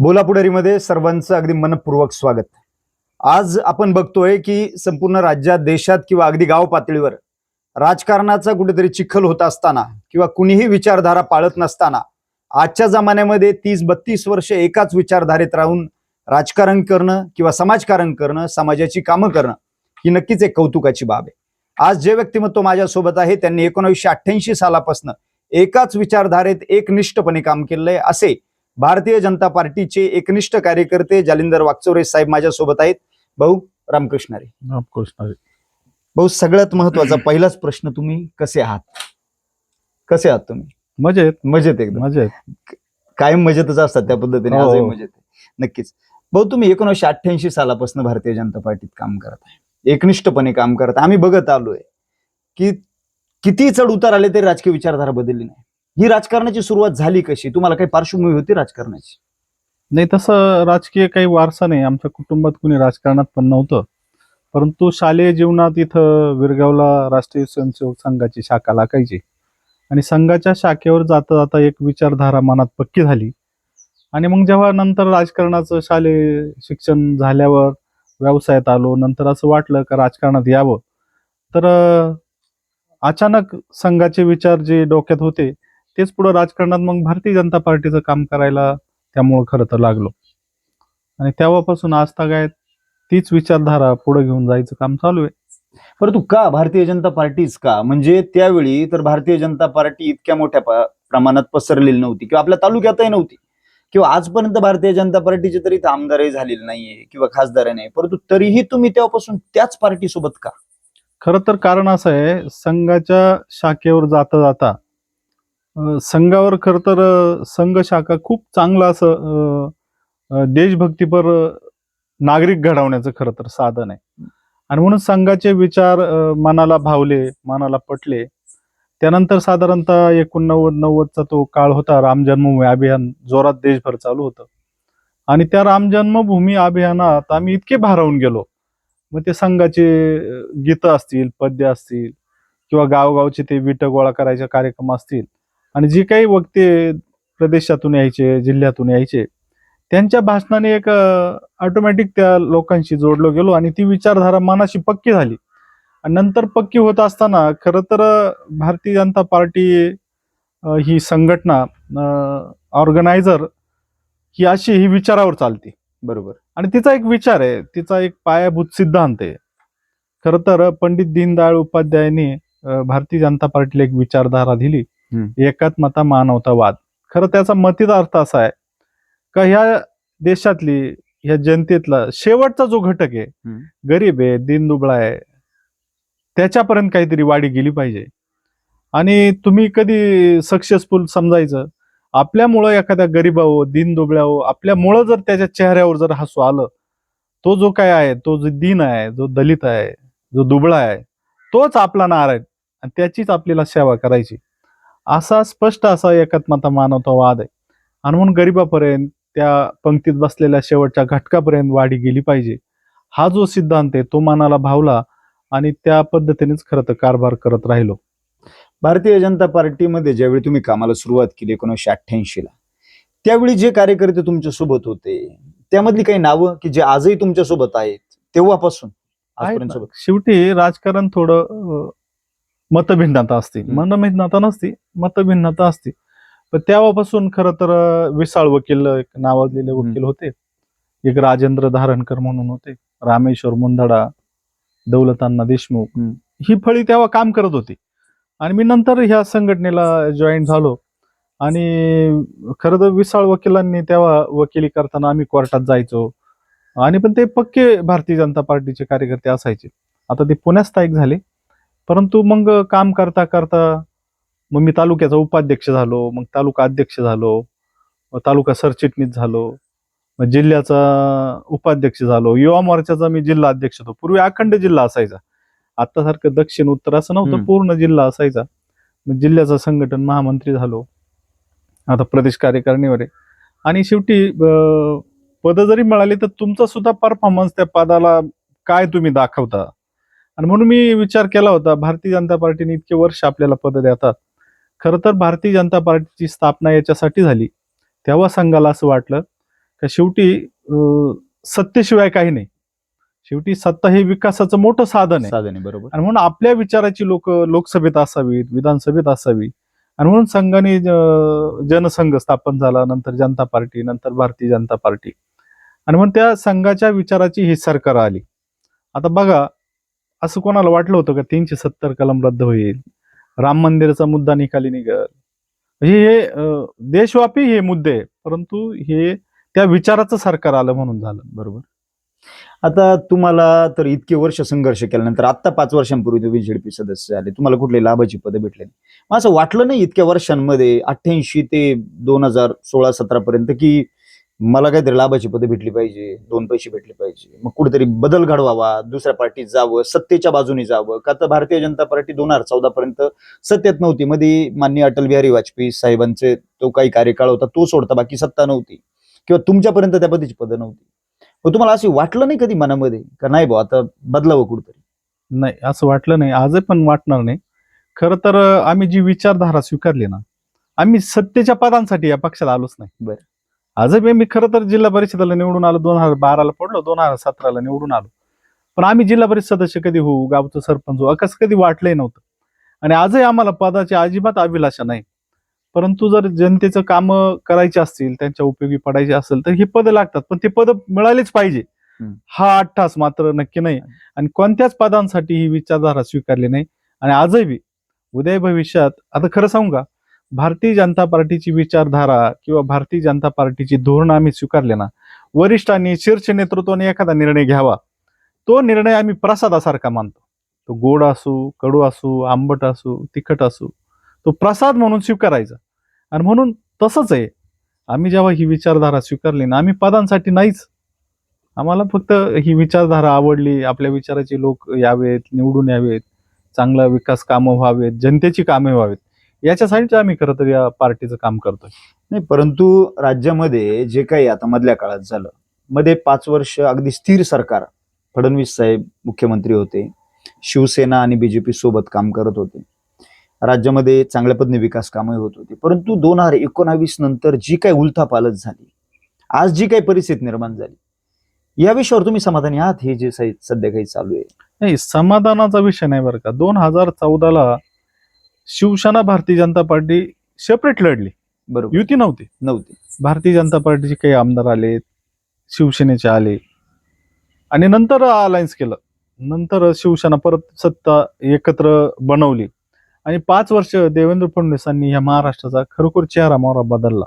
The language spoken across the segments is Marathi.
बोला पुढारीमध्ये सर्वांचं अगदी मनपूर्वक स्वागत. आज आपण बघतोय की संपूर्ण राज्यात, देशात किंवा अगदी गाव पातळीवर राजकारणाचा कुठेतरी चिखल होत असताना किंवा कुणीही विचारधारा पाळत नसताना आजच्या जमान्यामध्ये 30-32 वर्ष एकाच विचारधारेत राहून राजकारण करणं किंवा समाजकारण करणं, समाजाची कामं करणं ही नक्कीच एक कौतुकाची बाब आहे. आज जे व्यक्तिमत्व माझ्यासोबत आहे त्यांनी 1988 सालापासून एकाच विचारधारेत एकनिष्ठपणे काम केलंय असे भारतीय जनता पार्टीचे एकनिष्ठ कार्यकर्ते जालिंदर वाकचौरे साहेब माझ्यासोबत आहेत. भाऊ रामकृष्ण हरी. रामकृष्ण हरी. भाऊ, सगळ्यात महत्वाचा पहिलाच प्रश्न, तुम्ही कसे आहात? कसे आहात तुम्ही? मजेत मजेत, एकदम मजेत. कायम मजेतच असतात त्या पद्धतीने. हो. आजही मजेत आहे. नक्कीच भाऊ, तुम्ही 1988 सालापासून भारतीय जनता पार्टीत काम करत आहे, एकनिष्ठपणे काम करत आहे. आम्ही बघत आलोय की किती चढ उतार आले तरी राजकीय विचारधारा बदलली नाही. ही राजकारणाची सुरुवात झाली कशी? तुम्हाला काही पार्श्वभूमी होती राजकारणाची? नाही, तसं राजकीय काही वारसा नाही. आमच्या कुटुंबात कुणी राजकारणात पण नव्हतं. परंतु शालेय जीवनात इथं विरगावला राष्ट्रीय स्वयंसेवक संघाची शाखा लागायची आणि संघाच्या शाखेवर जाता जाता एक विचारधारा मनात पक्की झाली. आणि मग जेव्हा नंतर राजकारणाचं शालेय शिक्षण झाल्यावर व्यवसायात आलो, नंतर असं वाटलं का राजकारणात यावं. तर अचानक संघाचे विचार जे डोक्यात होते तेच पुढे राजकारणात मग भारतीय जनता पार्टीचं काम करायला त्यामुळं खरं तर लागलो. आणि तेव्हापासून आजतागायत तीच विचारधारा पुढे घेऊन जायचं काम चालू आहे. परंतु का भारतीय जनता पार्टीच का? म्हणजे त्यावेळी तर भारतीय जनता पार्टी इतक्या मोठ्या प्रमाणात पसरलेली नव्हती किंवा आपल्या तालुक्यातही नव्हती किंवा आजपर्यंत भारतीय जनता पार्टीचे तरी आमदारही झालेले नाहीये किंवा खासदार नाही, परंतु तरीही तुम्ही तेव्हापासून त्याच पार्टी सोबत का? खरं तर कारण असं आहे, संघाच्या शाखेवर जाता जाता संघावर खरं तर संघ शाखा खूप चांगलं असं देशभक्तीपर नागरिक घडवण्याचं खरं तर साधन आहे. आणि म्हणून संघाचे विचार मनाला भावले, मनाला पटले. त्यानंतर साधारणतः 89-90चा तो काळ होता. राम जन्मभूमी अभियान जोरात देशभर चालू होतं आणि त्या राम जन्मभूमी अभियानात आम्ही इतके भारावून गेलो. मग ते संघाचे गीतं असतील, पद्य असतील किंवा गावगावचे ते विट गोळा करायचे कार्यक्रम असतील आणि जे काही वक्ते प्रदेशातून यायचे, जिल्ह्यातून यायचे, त्यांच्या भाषणाने एक ऑटोमॅटिक त्या लोकांशी जोडलो गेलो आणि ती विचारधारा मनाशी पक्की झाली. आणि नंतर पक्की होत असताना खरं तर भारतीय जनता पार्टी ही संघटना ऑर्गनायझर ही अशी ही विचारावर चालते. बरोबर. आणि तिचा एक विचार आहे, तिचा एक पायाभूत सिद्धांत आहे. खरं तर पंडित दीनदयाळ उपाध्यायांनी भारतीय जनता पार्टीला एक विचारधारा दिली, एकात्मता मानवतावाद. खरं त्याचा मतित अर्थ असा आहे का ह्या देशातली, ह्या जनतेतला शेवटचा जो घटक आहे, गरीब आहे, दीनदुबळा आहे, त्याच्यापर्यंत काहीतरी वाढी गेली पाहिजे. आणि तुम्ही कधी सक्सेसफुल समजायचं आपल्यामुळं एखाद्या गरीबावं, दीनदुबळ्यावं, आपल्यामुळं जर त्याच्या चेहऱ्यावर जर हसू आलं, तो जो काय आहे, तो जो दीन आहे, जो दलित आहे, जो दुबळा आहे, तोच आपला नारायण आणि त्याचीच आपल्याला सेवा करायची, असा स्पष्ट असा एकात्मता मानवतावाद आहे. आणि म्हणून गरीबापर्यंत, त्या पंक्तीत बसलेल्या शेवटच्या घटकापर्यंत वाढी गेली पाहिजे, हा जो सिद्धांत आहे तो मनाला भावला आणि त्या पद्धतीनेच खरं तर कारभार करत राहिलो. भारतीय जनता पार्टीमध्ये ज्यावेळी तुम्ही कामाला सुरुवात केली 1988ला, त्यावेळी जे कार्यकर्ते तुमच्या सोबत होते त्यामधली काही नावं की जे आजही तुमच्या सोबत आहेत तेव्हापासून आजपर्यंत सोबत? शेवटी राजकारण थोडं मतभिन्नता असते, मनभिन्नता नसती, मतभिन्नता असते. पण तेव्हापासून खरं तर विशाळ वकील, एक नावाजलेले वकील होते, एक राजेंद्र धारणकर म्हणून होते, रामेश्वर मुंदडा, दौलतांना देशमुख, ही फळी तेव्हा काम करत होती. आणि मी नंतर ह्या संघटनेला जॉईन झालो. आणि खरं तर विशाळ वकिलांनी तेव्हा वकिली करताना आम्ही कोर्टात जायचो आणि पण ते पक्के भारतीय जनता पार्टीचे कार्यकर्ते असायचे. आता ते पुण्यात स्थायिक झाले, परंतु मग काम करता करता मग मी तालुक्याचा उपाध्यक्ष झालो, मग तालुका अध्यक्ष झालो, तालुका सरचिटणीस झालो, मग जिल्ह्याचा उपाध्यक्ष झालो, युवा मोर्चाचा मी जिल्हा अध्यक्ष होतो. पूर्वी अखंड जिल्हा असायचा, आता सारखं दक्षिण उत्तर असं नव्हतं, पूर्ण जिल्हा असायचा. मग जिल्ह्याचा संघटन महामंत्री झालो, आता प्रदेश कार्यकारिणीवर आहे. आणि शेवटी पद जरी मिळाली तर तुमचा सुद्धा परफॉर्मन्स त्या पदाला काय तुम्ही दाखवता. आणि म्हणून मी विचार केला होता, भारतीय जनता पार्टीने इतके वर्ष आपल्याला पद देतात, खरं तर भारतीय जनता पार्टीची स्थापना याच्यासाठी झाली. तेव्हा संघाला असं वाटलं का शेवटी सत्तेशिवाय काही नाही. शेवटी सत्ता हे विकासाचं मोठं साधन आहे. साधन आहे, बरोबर. आणि म्हणून आपल्या विचाराची लोक लोकसभेत असावीत, विधानसभेत असावी. आणि म्हणून संघाने जनसंघ स्थापन झाला, नंतर जनता पार्टी, नंतर भारतीय जनता पार्टी. आणि म्हणून त्या संघाच्या विचाराची ही सरकार आली. आता बघा, असं कोणाला वाटलं होतं का 370 कलम रद्द होईल, राम मंदिराचा मुद्दा निकाली निघेल? म्हणजे हे देशव्यापी हे मुद्दे आहे, परंतु हे त्या विचाराचं सरकार आलं म्हणून झालं. बरोबर. आता तुम्हाला तर इतके वर्ष संघर्ष केल्यानंतर आता 5 वर्षांपूर्वी तुम्ही झेडपी सदस्य झाले, तुम्हाला कुठली लाभाची पदं भेटले नाही. मग असं वाटलं नाही इतक्या वर्षांमध्ये 88 ते 2016-17 पर्यंत की मला काहीतरी लाभाची पदं भेटली पाहिजे, 2 पैसे भेटले पाहिजे, मग कुठेतरी बदल घडवावा, दुसऱ्या पार्टीत जावं, सत्तेच्या बाजूने जावं? का तर भारतीय जनता पार्टी 2014 पर्यंत सत्तेत नव्हती. मध्ये माननीय अटल बिहारी वाजपेयी साहेबांचे तो काही कार्यकाळ होता, तो सोडता बाकी सत्ता नव्हती, किंवा तुमच्यापर्यंत त्या पद्धतीची पदं नव्हती. मग तुम्हाला असं वाटलं नाही कधी मनामध्ये का नाही भाऊ आता बदलावं कुठतरी? नाही, असं वाटलं नाही, आजही पण वाटणार नाही. खरं तर आम्ही जी विचारधारा स्वीकारली ना, आम्ही सत्तेच्या पदांसाठी या पक्षात आलोच नाही. बरं. आजही मी खरं तर जिल्हा परिषदेला निवडून आलो, 2012ला पडलो, 2017ला निवडून आलो. पण आम्ही जिल्हा परिषद सदस्य कधी होऊ, गावचं सरपंच होऊ, असं कधी वाटलंही नव्हतं. आणि आजही आम्हाला पदाची अजिबात अभिलाषा नाही. परंतु जर जनतेचं काम करायचे असतील, त्यांच्या उपयोगी पडायचे असेल तर ही पदं लागतात, पण ती पदं मिळालीच पाहिजे हा अट्टास मात्र नक्की नाही. आणि कोणत्याच पदांसाठी ही विचारधारा स्वीकारली नाही. आणि आजही उद्या भविष्यात, आता खरं सांगू का, भारतीय जनता पार्टीची विचारधारा किंवा भारतीय जनता पार्टीची धोरणं आम्ही स्वीकारले ना, वरिष्ठांनी शीर्ष नेतृत्वाने एखादा निर्णय घ्यावा, तो निर्णय आम्ही प्रसादासारखा मानतो. तो गोड असू, कडू असू, आंबट असू, तिखट असू, तो प्रसाद म्हणून स्वीकारायचा. आणि म्हणून तसंच आहे, आम्ही जेव्हा ही विचारधारा स्वीकारली ना, आम्ही पदांसाठी नाहीच, आम्हाला फक्त ही विचारधारा आवडली, आपल्या विचाराचे लोक यावेत, निवडून यावेत, चांगला विकास कामं व्हावेत, जनतेची कामे व्हावेत, याच्यासाठीच आम्ही खरं तर या पार्टीचं काम करतोय. नाही, परंतु राज्यामध्ये जे काही आता मधल्या काळात झालं, मध्ये 5 वर्ष अगदी स्थिर सरकार, फडणवीस साहेब मुख्यमंत्री होते, शिवसेना आणि बीजेपी सोबत काम करत होते, राज्यामध्ये चांगल्या पद्धतीने विकास कामं होत होती. परंतु 2019 नंतर जी काही उलथापालथ झाली, आज जी काही परिस्थिती निर्माण झाली, या विषयावर तुम्ही समाधानी आहात? हे जे सध्या काही चालू आहे, नाही, समाधानाचा विषय नाही बरं का. 2014ला शिवसेना भारतीय जनता पार्टी सेपरेट लढली, बरोबर, युती नव्हती. भारतीय जनता पार्टीचे काही आमदार आले, शिवसेनेचे आले, आणि नंतर अलायन्स केलं. नंतर शिवसेना परत सत्ता एकत्र बनवली. आणि 5 वर्ष देवेंद्र फडणवीसांनी या महाराष्ट्राचा खरोखर चेहरा मोहरा बदलला.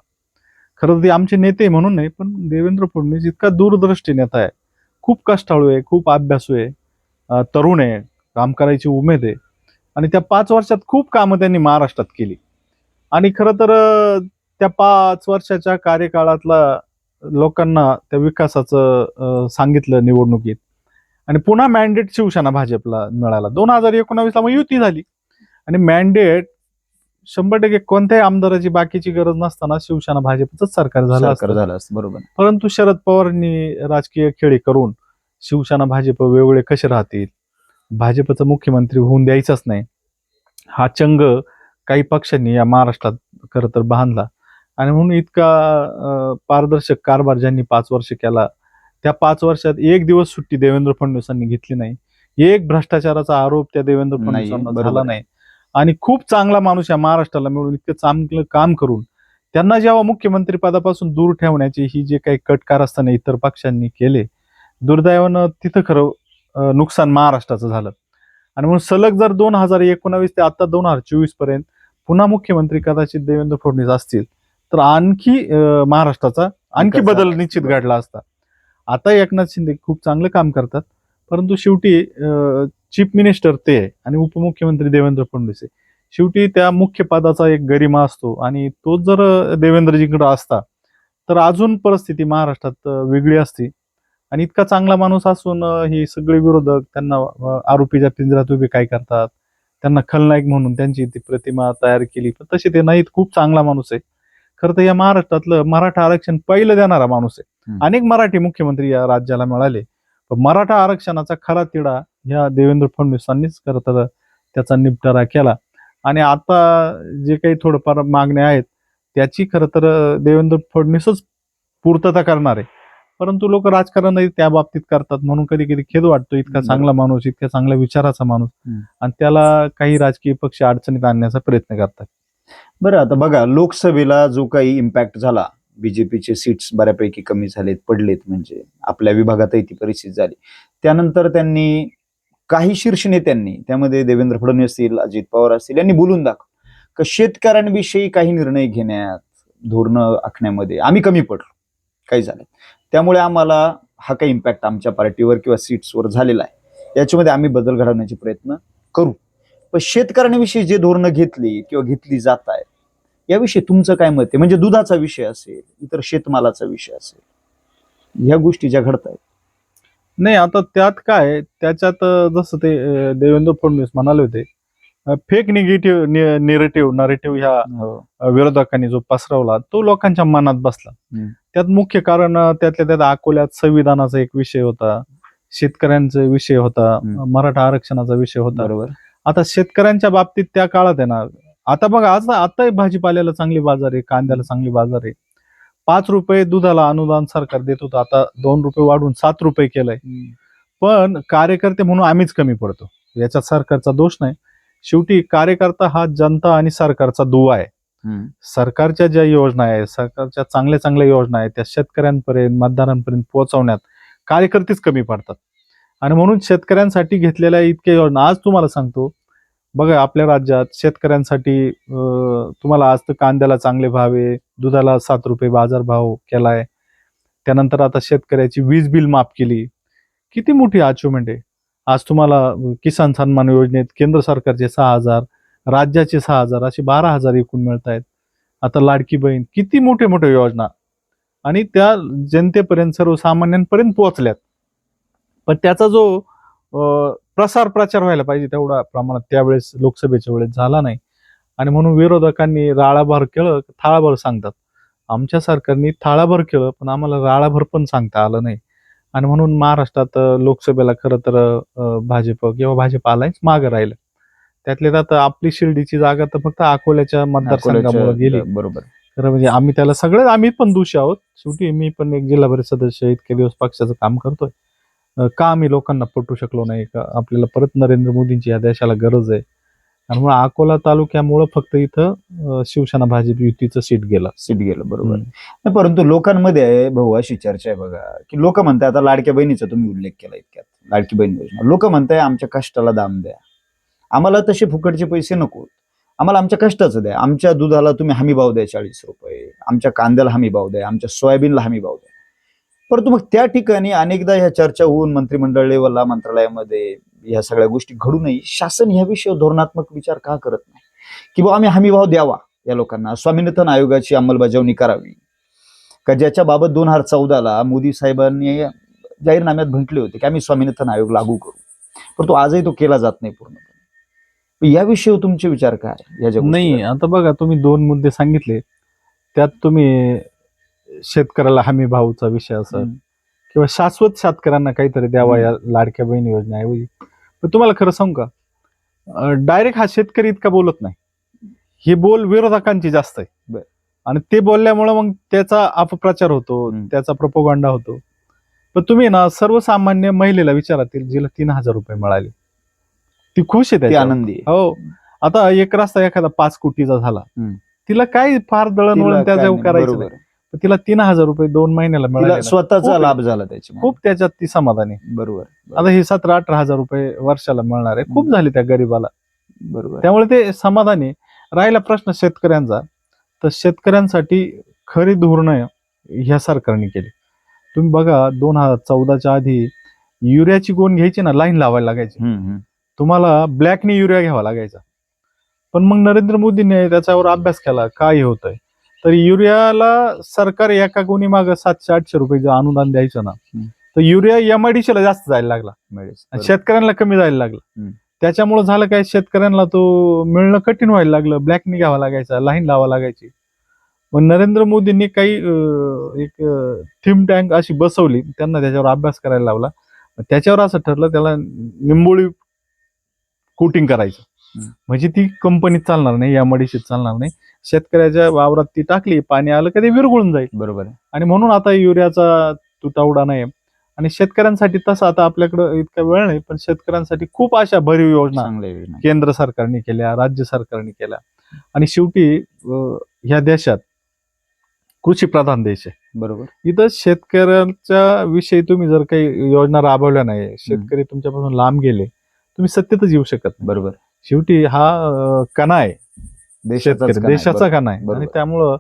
खरं ते आमचे नेते म्हणून नाही, पण देवेंद्र फडणवीस इतका दूरदृष्टी नेता आहे, खूप कष्टाळू आहे, खूप अभ्यासू आहे, तरुण आहे, काम करायची उमेद आहे. आणि त्या 5 वर्षात खूप कामं त्यांनी महाराष्ट्रात केली. आणि खरं तर त्या 5 वर्षाच्या कार्यकाळातला लोकांना त्या विकासाचं सांगितलं निवडणुकीत. आणि पुन्हा मॅन्डेट शिवसेना भाजपला मिळाला. 2019ला मग युती झाली. आणि मॅन्डेट 100% कोणत्याही आमदाराची बाकीची गरज नसताना शिवसेना भाजपचंच सरकार झालं असतं. बरोबर. परंतु शरद पवारांनी राजकीय खेळी करून शिवसेना भाजप वेगवेगळे कसे राहतील, भाजपचा मुख्यमंत्री होऊन द्यायचाच नाही, हा चंग काही पक्षांनी या महाराष्ट्रात खरं तर बांधला. आणि म्हणून इतका पारदर्शक कारभार ज्यांनी 5 वर्ष केला, त्या 5 वर्षात एक दिवस सुट्टी देवेंद्र फडणवीसांनी घेतली नाही, एक भ्रष्टाचाराचा आरोप त्या देवेंद्र फडणवीसांना झाला नाही. आणि खूप चांगला माणूस या महाराष्ट्राला मिळून इतकं चांगलं काम करून त्यांना जेव्हा मुख्यमंत्री पदापासून दूर ठेवण्याची ही जे काही कटकार असताना इतर पक्षांनी केले, दुर्दैवानं तिथं खरं नुकसान महाराष्ट्राचं झालं. आणि म्हणून सलग जर 2019 ते आता 2024 पर्यंत पुन्हा मुख्यमंत्री कदाचित देवेंद्र फडणवीस असतील तर आणखी महाराष्ट्राचा आणखी बदल निश्चित घडला असता. आता एकनाथ शिंदे खूप चांगलं काम करतात, परंतु शेवटी चीफ मिनिस्टर ते आहे आणि उपमुख्यमंत्री देवेंद्र फडणवीस आहे. शेवटी त्या मुख्य पदाचा एक गरिमा असतो, आणि तोच जर देवेंद्रजींकडे असता तर अजून परिस्थिती महाराष्ट्रात वेगळी असती. आणि इतका चांगला माणूस असून ही सगळे विरोधक त्यांना आरोपीच्या पिंजऱ्यात उभे काय करतात, त्यांना खलनायक म्हणून त्यांची ती प्रतिमा तयार केली. पण तसे ते नाहीत, खूप चांगला माणूस आहे. खरं तर या महाराष्ट्रातलं मराठा आरक्षण पहिलं देणारा माणूस आहे. अनेक मराठी मुख्यमंत्री या राज्याला मिळाले, पण मराठा आरक्षणाचा खरा तिढा या देवेंद्र फडणवीसांनीच खरं तर त्याचा निपटारा केला. आणि आता जे काही थोडंफार मागण्या आहेत त्याची खरं तर देवेंद्र फडणवीसच पूर्तता करणार आहे. परंतु लोक राजकारणही त्या बाबतीत करतात, म्हणून कधी कधी खेद वाटतो. इतका चांगला माणूस, इतक्या चांगल्या विचाराचा माणूस, आणि त्याला काही राजकीय पक्ष अडचणीत आणण्याचा प्रयत्न करतात. बरं, आता बघा, लोकसभेला जो काही इम्पॅक्ट झाला, बीजेपीचे सीट्स बऱ्यापैकी कमी झालेत, पडलेत, म्हणजे आपल्या विभागातही ती परिस्थिती झाली. त्यानंतर त्यांनी काही शीर्ष नेत्यांनी, त्यामध्ये देवेंद्र फडणवीस असतील, अजित पवार असतील, यांनी बोलून दाखव का शेतकऱ्यांविषयी काही निर्णय घेण्यात, धोरणं आखण्यामध्ये आम्ही कमी पडलो, काही झालं, त्यामुळे आम्हाला हा काही इम्पॅक्ट आमच्या पार्टीवर किंवा सीट्सवर झालेला आहे, याच्यामध्ये आम्ही बदल घडवण्याचे प्रयत्न करू. पण शेतकऱ्यांविषयी जे धोरणं घेतली किंवा घेतली जात आहे, याविषयी तुमचं काय मत आहे? म्हणजे दुधाचा विषय असेल, इतर शेतमालाचा विषय असेल, ह्या गोष्टी ज्या घडत आहेत. नाही, आता त्यात काय, त्याच्यात जसं ते देवेंद्र फडणवीस म्हणाले होते, फेक निगेटिव्ह नरेटिव्ह ह्या विरोधकांनी जो पसरवला तो लोकांच्या मनात बसला. त्यात मुख्य कारण त्यातल्या त्यात अकोल्यात संविधानाचा एक विषय होता, शेतकऱ्यांचा विषय होता, मराठा आरक्षणाचा विषय होता. बरोबर. आता शेतकऱ्यांच्या बाबतीत त्या काळात आहे ना, आता बघा, आता भाजीपाल्याला चांगली बाजार आहे, कांद्याला चांगली बाजार आहे. 5 रुपये दुधाला अनुदान सरकार देत होतं, आता 2 रुपये वाढून 7 रुपये केलंय. पण कार्यकर्ते म्हणून आम्हीच कमी पडतो, याच्यात सरकारचा दोष नाही. शेवटी कार्यकर्ता हा जनता आणि सरकारचा दुवा आहे. सरकारच्या ज्या योजना आहेत, सरकारच्या चांगल्या चांगल्या योजना आहेत, त्या शेतकऱ्यांपर्यंत, मतदारांपर्यंत पोहोचवण्यात कार्यकर्तेच कमी पडतात. आणि म्हणून शेतकऱ्यांसाठी घेतलेल्या इतक्या योजना, आज तुम्हाला सांगतो बघा, आपल्या राज्यात शेतकऱ्यांसाठी तुम्हाला आज तर कांद्याला चांगले भाव आहे, दुधाला 7 रुपये बाजार भाव केलाय, त्यानंतर आता शेतकऱ्याची वीज बिल माफ केली. किती मोठी अचिव्हमेंट आहे. आज तुम्हाला किसान सन्मान योजनेत केंद्र सरकारचे 6,000, राज्याचे 6,000, असे 12,000 एकूण मिळत आहेत. आता लाडकी बहीण, किती मोठे मोठे योजना, आणि त्या जनतेपर्यंत, सर्वसामान्यांपर्यंत पोहोचल्यात. पण त्याचा जो प्रसार प्रचार व्हायला पाहिजे तेवढा प्रमाणात त्यावेळेस लोकसभेच्या वेळेस झाला नाही. आणि म्हणून विरोधकांनी राळाभर केलं, थाळाभर सांगतात. आमच्या सरकारने थाळाभर केलं, पण आम्हाला राळाभर पण सांगता आलं नाही. आणि म्हणून महाराष्ट्रात लोकसभेला खरं तर भाजप किंवा भाजप आलाच मागं राहिलं. त्यातल्या त्यात आपली शिर्डीची जागा तर फक्त अकोल्याच्या मतदारसंघामुळे गेली. बरोबर. खरं म्हणजे आम्ही त्याला आम्ही पण दोषी आहोत. शेवटी मी पण एक जिल्हा परिषद सदस्य, इतके दिवस पक्षाचं काम करतोय. का आम्ही लोकांना पटवू शकलो नाही का आपल्याला परत नरेंद्र मोदींची या देशाला गरज आहे. आणि मग अकोला तालुक्यामुळं फक्त इथं शिवसेना भाजप युतीचं सीट गेलं. बरोबर. परंतु लोकांमध्ये भाऊ अशी चर्चा आहे बघा, की लोक म्हणतात, आता लाडक्या बहिणीचा तुम्ही उल्लेख केला इतक्यात, लाडकी बहीण योजना, लोक म्हणताय आमच्या कष्टाला दाम द्या, आम्हाला तसे फुकटचे पैसे नको, आम्हाला आमच्या कष्टाचं द्या, आमच्या दुधाला तुम्ही हमी भाव द्या 40 रुपये, आमच्या कांद्याला हमी भाव द्या, आमच्या सोयाबीनला हमी भाव द्या. परंतु मग त्या ठिकाणी अनेकदा ह्या चर्चा होऊन मंत्रिमंडळ लेवलला, मंत्रालयामध्ये ह्या सगळ्या गोष्टी घडूनही शासन ह्या विषयावर धोरणात्मक विचार का करत नाही, की बाबा आम्ही हमी भाव द्यावा या लोकांना, स्वामीनाथन आयोगाची अंमलबजावणी करावी, का ज्याच्या बाबत 2014ला मोदी साहेबांनी जाहीरनाम्यात म्हटले होते की आम्ही स्वामीनाथन आयोग लागू करू, परंतु आजही तो केला जात नाही पूर्णपणे. या विषयावर तुमचे विचार काय? नाही, आता बघा, तुम्ही 2 मुद्दे सांगितले, त्यात तुम्ही शेतकऱ्याला हमी भावचा विषय असेल किंवा शाश्वत शेतकऱ्यांना काहीतरी द्यावा या लाडक्या बहीण योजनेऐवजी. पण तुम्हाला खरं सांगू का, डायरेक्ट हा शेतकरी इतका बोलत नाही, हे बोल विरोधकांची जास्त आहे. आणि ते बोलल्यामुळे मग त्याचा अपप्रचार होतो, त्याचा प्रोपोगंडा होतो. पण तुम्ही ना सर्वसामान्य महिलेला विचारातील, जिला 3,000 रुपये मिळाले, ती खुश आहे, त्याची आनंदी. हो. आता एक रस्ता एखादा 5 कोटीचा झाला, तिला काय फार दळणवळण त्याच्यावर करायचं नाही, तिला 3,000 रुपये 2 महिन्याला मिळाले, स्वतःचा लाभ झाला त्याची, खूप त्याच्यात ती समाधानी. बरोबर. आता हे 17-18 हजार रुपये वर्षाला मिळणार आहे, खूप झाले त्या गरीबाला. बरोबर. त्यामुळे ते समाधानी. राहिला प्रश्न शेतकऱ्यांचा, तर शेतकऱ्यांसाठी खरी धोरणं ह्या सरकारने केली. तुम्ही बघा, 2014च्या आधी युरियाची गोण घ्यायची ना, लाईन लावायला लागायची, तुम्हाला ब्लॅकने युरिया घ्यावा लागायचा. पण मग नरेंद्र मोदींनी त्याच्यावर अभ्यास केला, काय होतंय, तर युरियाला सरकार एका गोणी माग 700-800 रुपये जर अनुदान द्यायचं ना, तर युरिया एमआयडीसीला जास्त जायला लागला, शेतकऱ्यांना कमी जायला लागला. त्याच्यामुळे झालं काय, शेतकऱ्यांना तो मिळणं कठीण व्हायला लागलं, ब्लॅकने घ्यावा लागायचा, लाईन लावा लागायची. मग नरेंद्र मोदींनी काही एक थिंक टँक अशी बसवली, त्यांना त्याच्यावर अभ्यास करायला लावला. त्याच्यावर असं ठरलं, त्याला निंबोळी कोटिंग करायचं, म्हणजे ती कंपनीत चालणार नाही, एमआयडीसीत चालणार नाही, शेतकऱ्याच्या वावरात ती टाकली, पाणी आलं का ते विरघळून जाईल. बरोबर आहे. आणि म्हणून आता युरियाचा तुटवडा नाही. आणि शेतकऱ्यांसाठी तसं आता आपल्याकडं इतका वेळ नाही, पण शेतकऱ्यांसाठी खूप अशा भरीव योजना चांगल्या योजना. केंद्र सरकारने केल्या, राज्य सरकारने केल्या. आणि शेवटी ह्या देशात कृषी प्रधान देश आहे. बरोबर. इथं शेतकऱ्यांच्या विषयी तुम्ही जर काही योजना राबवल्या नाही, शेतकरी तुमच्यापासून लांब गेले, तुम्ही सत्तेतच येऊ शकत नाही. बरोबर. शेवटी हा कणा आहे, शेतकरी देशाचा कणा आहे. आणि त्यामुळं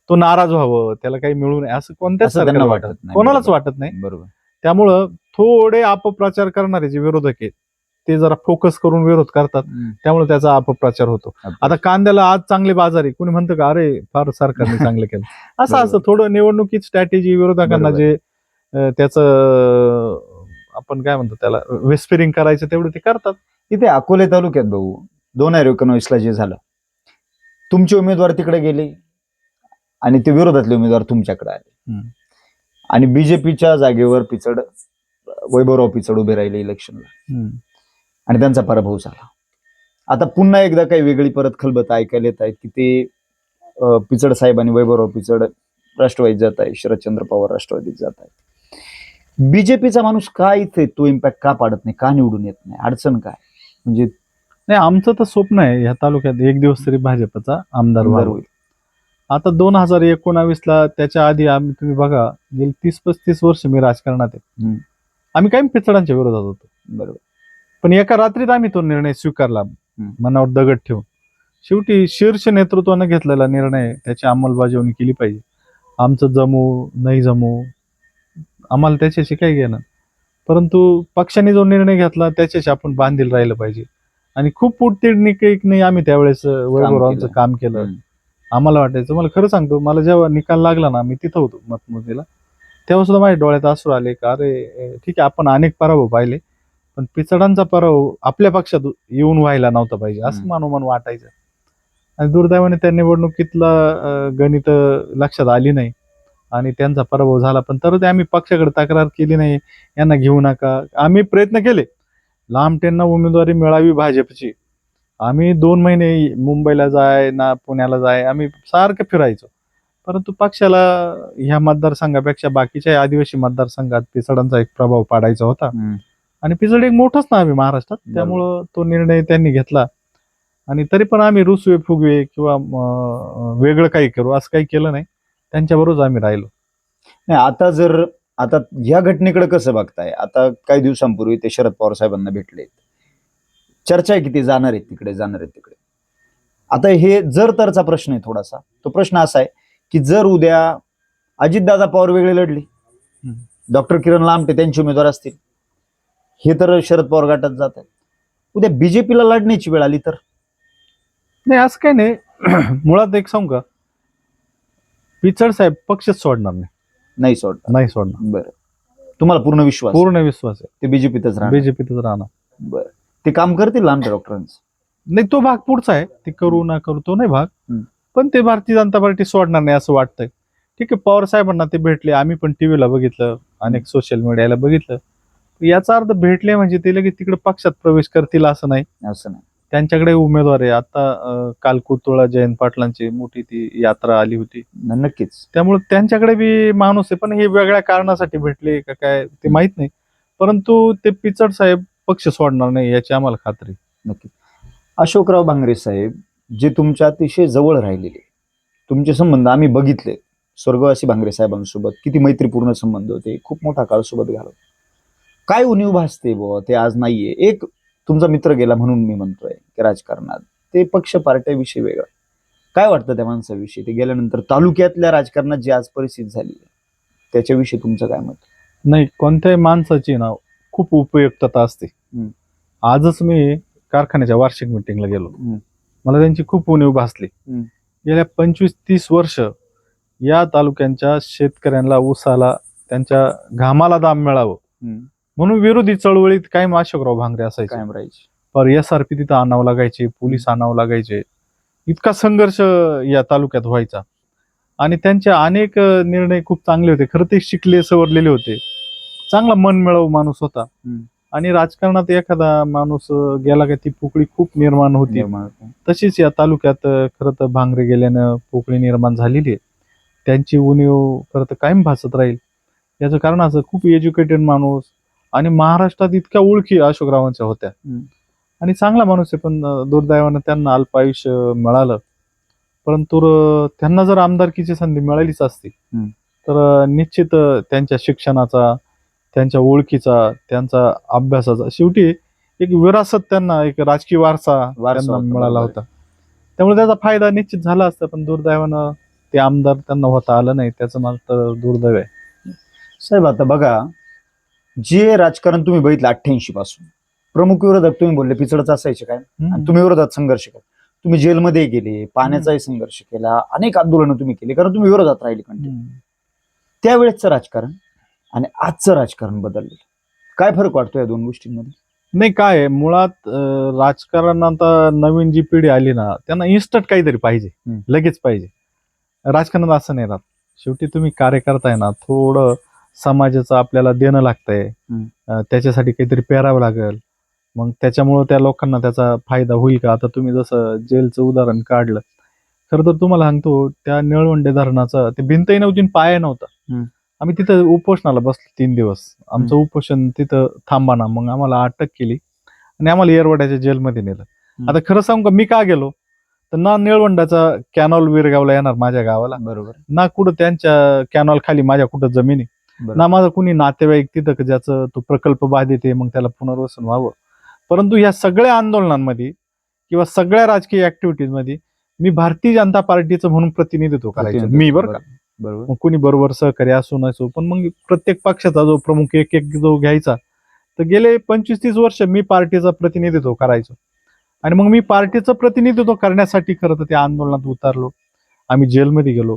तो नाराज व्हावं, त्याला काही मिळू नये असं कोणत्याच सरकारला वाटत नाही, कोणालाच वाटत नाही. बरोबर. त्यामुळं थोडे अपप्रचार करणारे जे विरोधक आहेत ते जरा फोकस करून विरोध करतात, त्यामुळे त्याचा अपप्रचार होतो. आता कांद्याला आज चांगले बाजार आहे, कोणी म्हणतं का अरे फार सरकारने चांगलं केलं, असं थोडं निवडणुकीत स्ट्रॅटेजी विरोधकांना जे त्याचं आपण काय म्हणतो त्याला वेस्पिरिंग करायचं तेवढं ते करतात. इथे अकोले तालुक्यात भाऊ 2019 जे झालं, तुमचे उमेदवार तिकडे गेले आणि ते विरोधातले उमेदवार तुमच्याकडे आले आणि बीजेपीच्या जागेवर पिचड वैभवराव पिचड उभे राहिले इलेक्शनला आणि त्यांचा पराभव झाला. आता पुन्हा एकदा काही वेगळी परत खलबत ऐकायला येत आहेत की ते पिचड साहेब आणि वैभवराव पिचड राष्ट्रवादीत जात आहे, शरदचंद्र पवार राष्ट्रवादीत जात आहेत. बीजेपीचा माणूस का इथे तो इम्पॅक्ट का पाडत नाही, का निवडून येत नाही, अडचण काय? म्हणजे नाही, आमचं तर स्वप्न आहे ह्या तालुक्यात एक दिवस तरी भाजपचा आमदार होईल. आता 2019ला त्याच्या आधी आम्ही तुम्ही बघा गेली 30-35 वर्ष मी राजकारणात आहे, आम्ही काही पिचडांच्या विरोधात होतो. बरोबर. पण एका रात्रीत आम्ही तो निर्णय स्वीकारला, मनावर दगड ठेवून. शेवटी शीर्ष नेतृत्वाने घेतलेला निर्णय त्याची अंमलबजावणी केली पाहिजे. आमचं जमू नाही जमू आम्हाला त्याच्याशी काही घेणं, परंतु पक्षाने जो निर्णय घेतला त्याच्याशी आपण बांधील राहिलं पाहिजे. आणि खूप पुढतिडकीने आम्ही त्यावेळेस वैभवरावांचं काम केलं. आम्हाला वाटायचं, मला खरं सांगतो, मला जेव्हा निकाल लागला ना, मी तिथं होतो मतमोजणीला, तेव्हा सुद्धा माझ्या डोळ्यात अश्रू आले का अरे ठीक आहे आपण अनेक पराभव पाहिले, पण पिचडांचा पराभव आपल्या पक्षात येऊन व्हायला नव्हता पाहिजे असं मनोमन वाटायचं. आणि दुर्दैवाने त्या निवडणुकीतला गणित लक्षात आली नाही आणि त्यांचा पराभव झाला. पण तर आम्ही पक्षाकडे तक्रार केली नाही, यांना घेऊ नका. आम्ही प्रयत्न केले, लांबटेंना उमेदवारी मिळावी भाजपची. आम्ही 2 महिने मुंबईला जाय ना पुण्याला जाय, आम्ही सारखं फिरायचो. परंतु पक्षाला ह्या मतदारसंघापेक्षा बाकीच्या आदिवासी मतदारसंघात पिचडांचा एक प्रभाव पाडायचा होता. आणि पिचड एक मोठंच नाव आहे महाराष्ट्रात, त्यामुळं तो निर्णय त्यांनी घेतला. आणि तरी पण आम्ही रुसवे फुगवे किंवा वेगळं काही करू असं काही केलं नाही, त्यांच्याबरोबर आम्ही राहिलो. नाही, आता ह्या घटनेकडे कसं बघताय? आता काही दिवसांपूर्वी ते शरद पवार साहेबांना भेटले, चर्चा आहे की ते जाणार आहेत तिकडे. आता हे जर तरचा प्रश्न आहे थोडासा. तो प्रश्न असा आहे की जर उद्या अजितदादा पवार वेगळे लढली, डॉक्टर किरण लांबटे त्यांचे उमेदवार असतील, हे तर शरद पवार गटात जात आहेत, उद्या बीजेपीला लढण्याची वेळ आली तर? नाही, असं काही नाही. मुळात एक सांगू का, पिचड साहेब पक्षच सोडणार नाही सोडणार. बरं, तुम्हाला पूर्ण विश्वास आहे ते बीजेपीतच राहणार. बरं, ते काम करतील लांबटे डॉक्टरांचं? नाही, तो भाग पुढचा आहे, ते करू ना करू तो नाही भाग. पण ते भारतीय जनता पार्टी सोडणार नाही असं वाटतंय. ठीक आहे, पवार साहेबांना ते भेटले, आम्ही पण टीव्हीला बघितलं, अनेक सोशल मीडियाला बघितलं. याचा अर्थ भेटले म्हणजे ते लगेच तिकडे पक्षात प्रवेश करतील असं नाही. त्यांच्याकडे उमेदवार आहे. आता काल कुतुळा जयंत पाटलांची मोठी ती यात्रा आली होती. नक्कीच. त्यामुळे त्यांच्याकडे बी माणूस आहे, पण हे वेगळ्या कारणासाठी भेटले का काय ते माहित नाही. परंतु ते पिचड साहेब पक्ष सोडणार नाही याची आम्हाला खात्री. नक्की. अशोकराव भांगरे साहेब जे तुमच्या अतिशय जवळ राहिलेले, तुमचे संबंध आम्ही बघितले, स्वर्गवासी भांगरे साहेबांसोबत किती मैत्रीपूर्ण संबंध होते, खूप मोठा काळ सोबत घालवला. काय उणीव भासते बुवा, ते आज नाहीये. एक तुमचा मित्र गेला म्हणून मी म्हणतोय की राजकारणात ते पक्ष पार्ट्याविषयी वेगळं. काय वाटतं त्या माणसाविषयी, ते गेल्यानंतर तालुक्यातल्या राजकारणात जी आज परिस्थिती झाली त्याच्याविषयी तुमचं काय मत? नाही, कोणत्याही माणसाची ना खूप उपयुक्तता असते. आजच मी कारखान्याच्या वार्षिक मिटिंगला गेलो, मला त्यांची खूप उणीव भासली. गेल्या 25-30 वर्ष या तालुक्यांच्या शेतकऱ्यांना ऊसाला त्यांच्या घामाला दाम मिळावं म्हणून विरोधी चळवळीत कायम अशोकराव भांगरे असायचे. पर SRP तिथं आणावं लागायचे, पोलीस आणावं लागायचे, इतका संघर्ष या तालुक्यात व्हायचा. आणि त्यांचे अनेक निर्णय खूप चांगले होते. खरं ते शिकले सवरलेले होते, चांगला मन मिळावू माणूस होता. आणि राजकारणात एखादा माणूस गेला का ती पोकळी खूप निर्माण होती. तशीच या तालुक्यात खरं तर भांगरे गेल्यानं पोकळी निर्माण झालेली आहे. त्यांची उणीव खरं तर कायम भासत राहील. याचं कारण असं खूप एज्युकेटेड माणूस आणि महाराष्ट्रात इतक्या ओळखी अशोकरावांच्या होत्या आणि चांगला माणूस आहे, पण दुर्दैवानं त्यांना अल्प आयुष्य मिळालं. परंतु त्यांना जर आमदारकीची संधी मिळालीच असती तर निश्चित त्यांच्या शिक्षणाचा, त्यांच्या ओळखीचा, त्यांचा अभ्यासाचा, शेवटी एक विरासत त्यांना, एक राजकीय वारसा त्यांना मिळाला होता. त्यामुळे त्याचा फायदा निश्चित झाला असता, पण दुर्दैवानं ते आमदार त्यांना होता आलं नाही. त्याचं मात्र दुर्दैव आहे. साहेब आता बघा, जे राजकारण तुम्ही बघितलं 88 पासून, प्रमुख विरोधक तुम्ही बोलले पिचडच असायचे काय, आणि तुम्ही विरोधात संघर्ष केला, तुम्ही जेलमध्ये गेले, पाण्याचाही संघर्ष केला, अनेक आंदोलनं तुम्ही केली, कारण तुम्ही विरोधात राहिले कंटिन्यू. त्यावेळेसचं राजकारण आणि आजचं राजकारण बदललेलं, काय फरक वाटतो या दोन गोष्टींमध्ये? नाही, काय आहे, मुळात राजकारणात आता नवीन जी पिढी आली ना, त्यांना इन्स्टंट काहीतरी पाहिजे, लगेच पाहिजे. राजकारणात असं नाही राहत. शेवटी तुम्ही कार्य करताय ना, थोडं समाजाचं आपल्याला देणं लागतंय, त्याच्यासाठी काहीतरी पेरावं लागेल, मग त्याच्यामुळं त्या लोकांना त्याचा फायदा होईल का? आता तुम्ही जसं जेलचं उदाहरण काढलं, खरं तर तुम्हाला सांगतो, त्या निळवंडे धरणाचा ते भिंतही नव्हती, पाया नव्हता. आम्ही तिथं उपोषणाला बसलो 3 दिवस. आमचं उपोषण तिथं थांबाना, मग आम्हाला अटक केली आणि आम्हाला येरवड्याच्या जेलमध्ये नेलं. आता खरं सांगू का, मी का गेलो तर ना निळवंडाचा कॅनॉल विरगावला येणार माझ्या गावाला, बरोबर, ना कुठं त्यांच्या कॅनॉल खाली माझ्या कुठं जमिनी, ना माझा कुणी नातेवाईक तिथं ज्याचं तो प्रकल्प बाधित आहे, मग त्याला पुनर्वसन व्हावं. परंतु या सगळ्या आंदोलनांमध्ये किंवा सगळ्या राजकीय ऍक्टिव्हिटीज मध्ये मी भारतीय जनता पार्टीचं म्हणून प्रतिनिधित्व करायचं मी, बरं का. बरोबर, मग कुणी बरोबर सहकार्य असो नसो, पण मग प्रत्येक पक्षाचा जो प्रमुख एक एक जो घ्यायचा, तर गेले 25-30 वर्ष मी पार्टीचं प्रतिनिधित्व करायचो. आणि मग मी पार्टीचं प्रतिनिधित्व करण्यासाठी खरं तर त्या आंदोलनात उतरलो. आम्ही जेलमध्ये गेलो.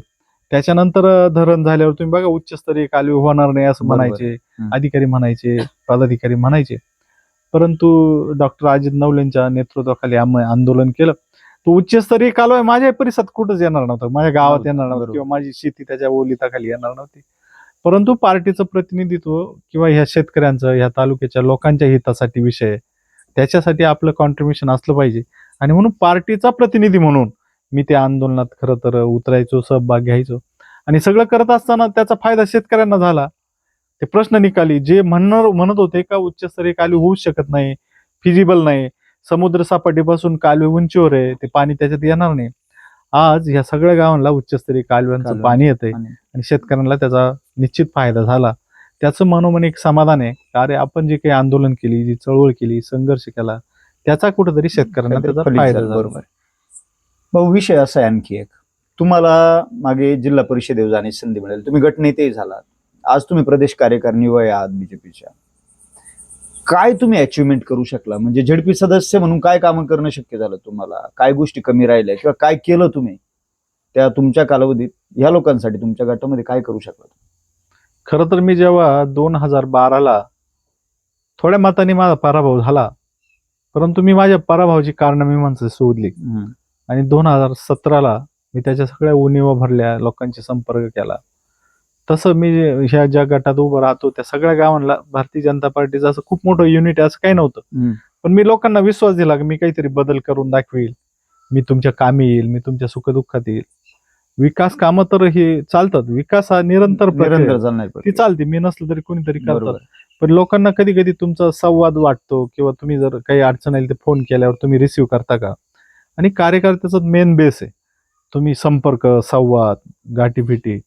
त्याच्यानंतर धरण झाल्यावर तुम्ही बघा, उच्चस्तरीय कालवे होणार नाही असं म्हणायचे, अधिकारी म्हणायचे, पदाधिकारी म्हणायचे. परंतु डॉक्टर अजित नवलेंच्या नेतृत्वाखाली आम्ही आंदोलन केलं. तो उच्चस्तरीय कालवा माझ्या परिसरात कुठंच येणार नव्हता, माझ्या गावात येणार नव्हता, किंवा माझी शेती त्याच्या ओलिताखाली येणार नव्हती. परंतु पार्टीचं प्रतिनिधित्व किंवा ह्या शेतकऱ्यांचं, ह्या तालुक्याच्या लोकांच्या हितासाठी विषय, त्याच्यासाठी आपलं कॉन्ट्रीब्युशन असलं पाहिजे. आणि म्हणून पार्टीचा प्रतिनिधी म्हणून मी त्या आंदोलनात खरं तर उतरायचो, सहभाग घ्यायचो. आणि सगळं करत असताना त्याचा फायदा शेतकऱ्यांना झाला. ते प्रश्न निकाली, जे म्हणत होते का उच्चस्तरीय कालवे होऊ शकत नाही, फिजिबल नाही, समुद्र सपाटीपासून कालवे उंचीवर आहे, ते पाणी त्याच्यात येणार नाही, आज ह्या सगळ्या गावांना उच्चस्तरीय कालव्यांचं पाणी येतंय आणि शेतकऱ्यांना त्याचा निश्चित फायदा झाला. त्याचं मनोमन एक समाधान आहे. अरे, आपण जे काही आंदोलन केली, जी चळवळ केली, संघर्ष केला, त्याचा कुठेतरी शेतकऱ्यांना त्याचा फायदा झाला. बरोबर. भाऊ, विषय असा आहे आणखी एक, तुम्हाला मागे जिल्हा परिषदेवर जाण्याची संधी मिळेल, तुम्ही गटनेतेही झालात, आज तुम्ही प्रदेश कार्यकारिणी वय आहात बीजेपीच्या. काय तुम्ही अचिव्हमेंट करू शकला, म्हणजे झेडपी सदस्य म्हणून काय कामं करणं शक्य झालं तुम्हाला, काय गोष्टी कमी राहिल्या, किंवा काय केलं तुम्ही त्या तुमच्या कालावधीत ह्या लोकांसाठी, तुमच्या गटामध्ये काय करू शकला? खरं तर मी जेव्हा 2012ला थोड्या मताने माझा पराभव झाला, परंतु मी माझ्या पराभवाची कारण मीमांसा शोधली आणि 2017ला मी त्याच्या सगळ्या उणीवा भरल्या, लोकांशी संपर्क केला. तसं मी ह्या ज्या गटात उभं राहतो त्या सगळ्या गावांना भारतीय जनता पार्टीचं असं खूप मोठं युनिट असं काही नव्हतं, पण मी लोकांना विश्वास दिला की मी काहीतरी बदल करून दाखवेल, मी तुमच्या कामी येईल, मी तुमच्या सुखदुःखात येईल. विकास कामं तर हे चालतात, विकास हा निरंतर ती चालते, मी नसलं तरी कोणीतरी करतात. पण लोकांना कधी कधी तुमचा संवाद वाटतो, किंवा तुम्ही जर काही अडचण आली तर फोन केल्यावर तुम्ही रिसिव्ह करता का? आणि कार्यकर्त्याचा मेन बेस आहे, तुम्ही संपर्क, संवाद, गाठीभिटी.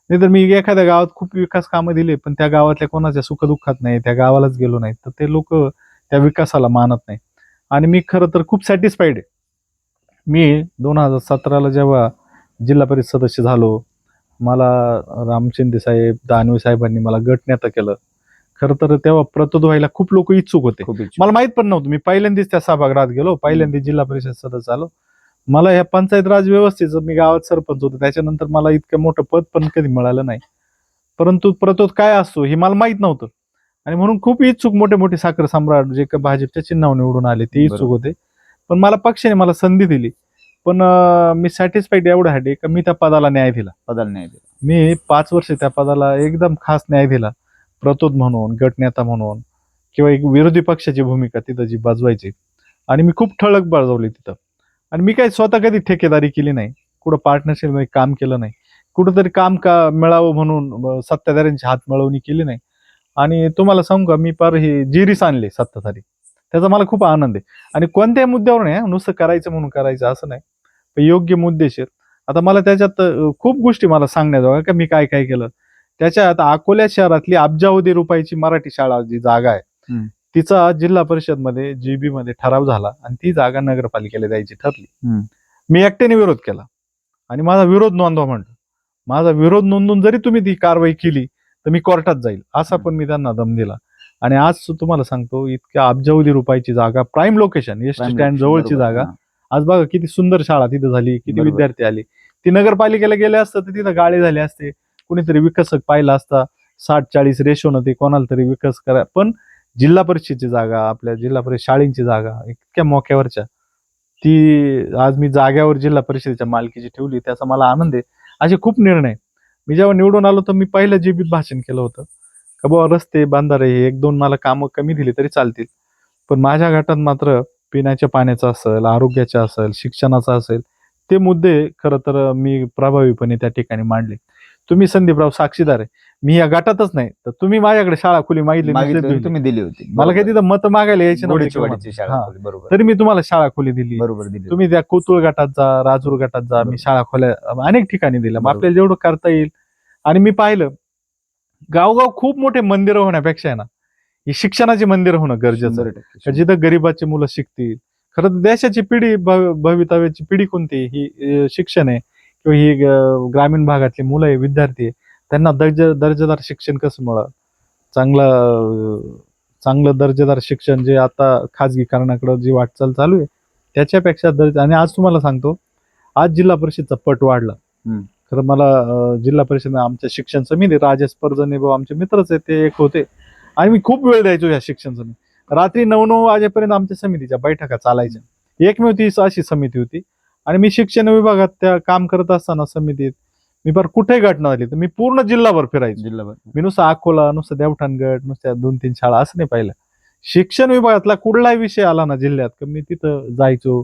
नाहीतर मी एखाद्या गावात खूप विकास कामं दिली, पण त्या गावातल्या कोणाच्या सुखदुःखात नाही, त्या गावालाच गेलो नाही, तर ते लोक त्या विकासाला मानत नाही. आणि मी खरं तर खूप सॅटिस्फाईड आहे. मी 2017ला जेव्हा जिल्हा परिषद सदस्य झालो, मला राम शिंदे साहेब, दानवे साहेबांनी मला गटनेता केलं. खरं तर तेव्हा प्रतोद व्हायला खूप लोक इच्छुक होते, मला माहित पण नव्हतं. मी पहिल्यांदाच त्या सभागृहात गेलो, पहिल्यांदा जिल्हा परिषद सदस्य झालो. मला ह्या पंचायत राज व्यवस्थेचं, मी गावात सरपंच होतो, त्याच्यानंतर मला इतकं मोठं पद पण कधी मिळालं नाही. परंतु प्रतोद काय असतो हे मला माहित नव्हतं, आणि म्हणून खूप इच्छुक मोठे मोठे साखर सम्राट जे का भाजपच्या चिन्हावर निवडून आले ते इच्छुक होते. पण मला पक्षाने मला संधी दिली, पण मी सॅटिस्फाईड एवढ्यासाठी का मी त्या पदाला न्याय दिला. मी 5 वर्ष त्या पदाला एकदम खास न्याय दिला, प्रतोद म्हणून, गटनेता म्हणून. किंवा एक विरोधी पक्षाची भूमिका तिथं जी बाजवायची, आणि मी खूप ठळक बाजवली तिथं. आणि मी काही स्वतः कधी ठेकेदारी केली नाही, कुठं पार्टनरशिप मध्ये काम केलं नाही, कुठंतरी काम का मिळावं म्हणून सत्ताधाऱ्यांची हात मिळवणी केली नाही. आणि तुम्हाला सांगू का, मी पार हे जिरीस आणले सत्ताधारी, त्याचा मला खूप आनंद आहे. आणि कोणत्याही मुद्द्यावर नाही, नुसतं करायचं म्हणून करायचं असं नाही, पण योग्य मुद्देशीर. आता मला त्याच्यात खूप गोष्टी मला सांगण्यात का मी काय काय केलं. त्याच्यात अकोला शहरातली अब्जावधी रुपयाची मराठी शाळा जी जागा आहे, तिचा जिल्हा परिषद मध्ये जीबी मध्ये ठराव झाला आणि ती जागा नगरपालिकेला द्यायची ठरली. मी एकट्याने विरोध केला आणि माझा विरोध नोंदवा म्हणतो. माझा विरोध नोंदवून जरी तुम्ही ती कारवाई केली तर मी कोर्टात जाईल, असा पण मी त्यांना दम दिला. आणि आज तुम्हाला सांगतो, इतक्या अब्जावधी रुपयाची जागा, प्राईम लोकेशन, एसटी स्टँड जवळची जागा, आज बघा किती सुंदर शाळा तिथं झाली, किती विद्यार्थी आले. ती नगरपालिकेला गेले असतं तर तिथं गाळे झाले असते, कुणीतरी विकसक पाहिला असता, 60-40 रेशोनं ते कोणाला तरी विकास करा. पण जिल्हा परिषदेची जागा, आपल्या जिल्हा परिषद शाळेंची जागा इतक्या मोक्यावरच्या, ती आज मी जाग्यावर जिल्हा परिषदेच्या मालकीची ठेवली, त्याचा मला आनंद आहे. असे खूप निर्णय. मी जेव्हा निवडून आलो तर मी पहिल्या जीबीत भाषण केलं होतं का बाबा रस्ते बांधारे हे 1-2 मला कामं कमी दिली तरी चालतील, पण माझ्या गटात मात्र पिण्याच्या पाण्याचा असेल, आरोग्याचा असेल, शिक्षणाचा असेल, ते मुद्दे खरं तर मी प्रभावीपणे त्या ठिकाणी मांडले. तुम्ही संदीपराव साक्षीदार आहे, मी या गटातच नाही तर तुम्ही माझ्याकडे शाळा खुली मागितली, तुम्ही दिली होती. मला काही तिथं मत मागायला यायची नव्हती, तरी मी तुम्हाला शाळा खोली दिली. तुम्ही त्या कोतुळ गटात जा, राजूर गटात जा, मी शाळा खोल्या अनेक ठिकाणी दिल्या. मग आपल्याला जेवढं करता येईल. आणि मी पाहिलं गावगाव खूप मोठे मंदिरं होण्यापेक्षा आहे ना, ही शिक्षणाची मंदिरं होणं गरजेचं आहे, जिथं गरीबाची मुलं शिकतील. खरं तर देशाची पिढी, भवितव्याची पिढी कोणती, ही शिक्षण आहे, किंवा ही ग्रामीण भागातली मुलं आहे, विद्यार्थी आहे, त्यांना दर्जेदार शिक्षण कसं मिळावं, चांगलं दर्जेदार शिक्षण जे आता खाजगीकरणाकडे जी वाटचाल चालू आहे त्याच्यापेक्षा आणि आज तुम्हाला सांगतो, आज जिल्हा परिषदचा पट वाढला. खरं मला जिल्हा परिषद आमच्या शिक्षण समिती, राजेश परजणे भाऊ आमचे मित्रच आहे, ते एक होते, आणि मी खूप वेळ द्यायचो या शिक्षण समिती. रात्री 9-9 वाजेपर्यंत आमच्या समितीच्या बैठका चालायच्या. एकमेव ती अशी समिती होती. आणि मी शिक्षण विभागात त्या काम करत असताना समितीत मी फार कुठेही घटना झाली तर मी पूर्ण जिल्हाभर फिरायचो. मी नुसतं अकोला, नुसतं देवठाणगड, नुसत्या 2-3 शाळा असं नाही पाहिलं. शिक्षण विभागातला कुठलाही विषय आला ना जिल्ह्यात तर मी तिथं जायचो.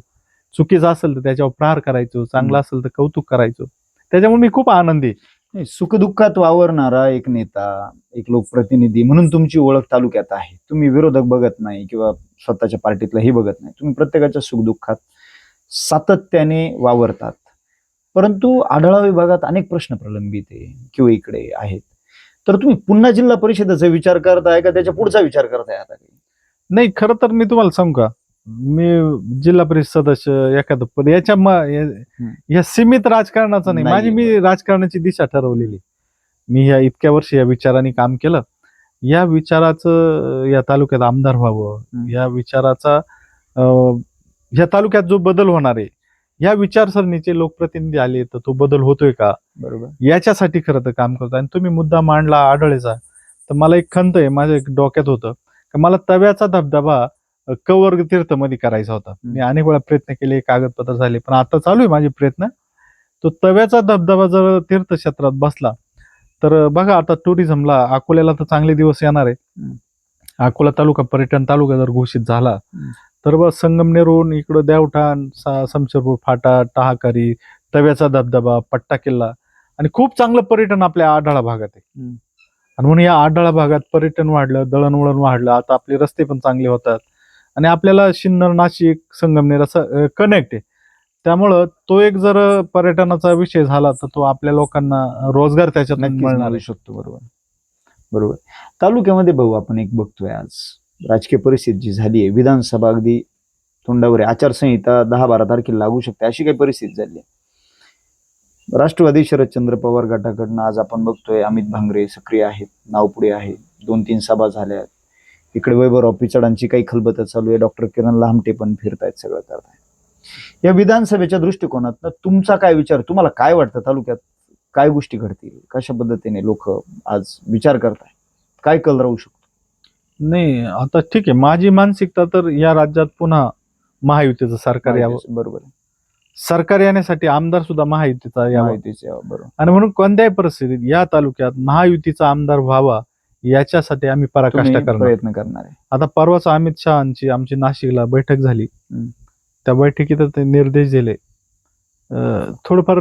चुकीचं असेल तर त्याच्यावर प्रहार करायचो, चांगलं असेल तर कौतुक करायचो. त्याच्यामुळे मी खूप आनंदी. सुखदुःखात वावरणारा एक नेता, एक लोकप्रतिनिधी म्हणून तुमची ओळख तालुक्यात आहे. तुम्ही विरोधक बघत नाही किंवा स्वतःच्या पार्टीतलाही बघत नाही, तुम्ही प्रत्येकाच्या सुखदुःखात सातत्याने वावरतात. परंतु आढळराव विभागात अनेक प्रश्न प्रलंबित आहे किंवा इकडे आहेत, तर तुम्ही पुन्हा जिल्हा परिषदेचा विचार करताय का त्याच्या पुढचा विचार करताय आता? नाही, खरं तर मी तुम्हाला सांगू का, मी जिल्हा परिषद सदस्य एखादं पण या सीमित राजकारणाचं नाही, मी राजकारणाची दिशा ठरवलेली. मी या इतक्या वर्ष या विचाराने काम केलं, या विचाराचं या तालुक्यात आमदार व्हावं, या विचाराचा या तालुक्यात जो बदल होणार आहे, या विचारसरणीचे लोकप्रतिनिधी आले तर तो बदल होतोय का, बरोबर, याच्यासाठी खरं तर काम करतो. आणि तुम्ही मुद्दा मांडला आढळेचा, तर मला एक खंत आहे, माझ्या एक डोक्यात होतं की मला तव्याचा धबधबा कवर्ग तीर्थ मध्ये करायचा होता. मी अनेक वेळा प्रयत्न केले, कागदपत्र झाले, पण आता चालू आहे माझे प्रयत्न. तो तव्याचा धबधबा जर तीर्थक्षेत्रात बसला तर बघा, आता टुरिझमला अकोल्याला तर चांगले दिवस येणार आहे. अकोला तालुका पर्यटन तालुका जर घोषित झाला तर बस संगमनेरहून इकडं देवठाण, समशेरपूर फाटा, टाहाकारी, तव्याचा धबधबा, पट्टा किल्ला, आणि खूप चांगलं पर्यटन आपल्या आढळा भागात आहे. आणि म्हणून या आढळा भागात पर्यटन वाढलं, दळणवळण वाढलं, आता आपले रस्ते पण चांगले होतात, आणि आपल्याला सिन्नर, नाशिक, संगमनेर असं कनेक्ट आहे. त्यामुळं तो एक जर पर्यटनाचा विषय झाला तर तो आपल्या लोकांना रोजगार त्याच्यात मिळणार शकतो. बरोबर बरोबर. तालुक्यामध्ये भाऊ आपण एक बघतोय, आज राजकीय परिस्थिती जी झाली आहे, विधानसभा अगदी तोंडावर आहे, आचारसंहिता 10-12 तारखेला लागू शकते, अशी काही परिस्थिती झाली आहे. राष्ट्रवादी शरदचंद्र पवार गटाकडनं आज आपण बघतोय अमित भांगरे सक्रिय आहेत, नाव पुढे आहे, 2-3 सभा झाल्या. इकडे वैभवराव पिचडांची काही खलबत चालू आहे, डॉक्टर किरण लामटे पण फिरतायत, सगळं करतायत. या विधानसभेच्या दृष्टिकोनात तुमचा काय विचार, तुम्हाला काय वाटतं तालुक्यात काय गोष्टी घडतील, कशा पद्धतीने लोक आज विचार करताय, काय कल राहू शकतो? नाही, आता ठीक आहे, माझी मानसिकता तर या राज्यात पुन्हा महायुतीचं सरकार यावं. बरोबर. सरकार येण्यासाठी आमदार सुद्धा महायुतीचा यावा. बरोबर. आणि म्हणून कोणत्याही परिस्थितीत या तालुक्यात महायुतीचा आमदार व्हावा याच्यासाठी आम्ही पराकाष्ठा तुम्ही करणार. प्रयत्न करणार आहे. आता परवाच अमित शहाची आमची नाशिकला बैठक झाली. त्या बैठकीत ते निर्देश दिले. थोडंफार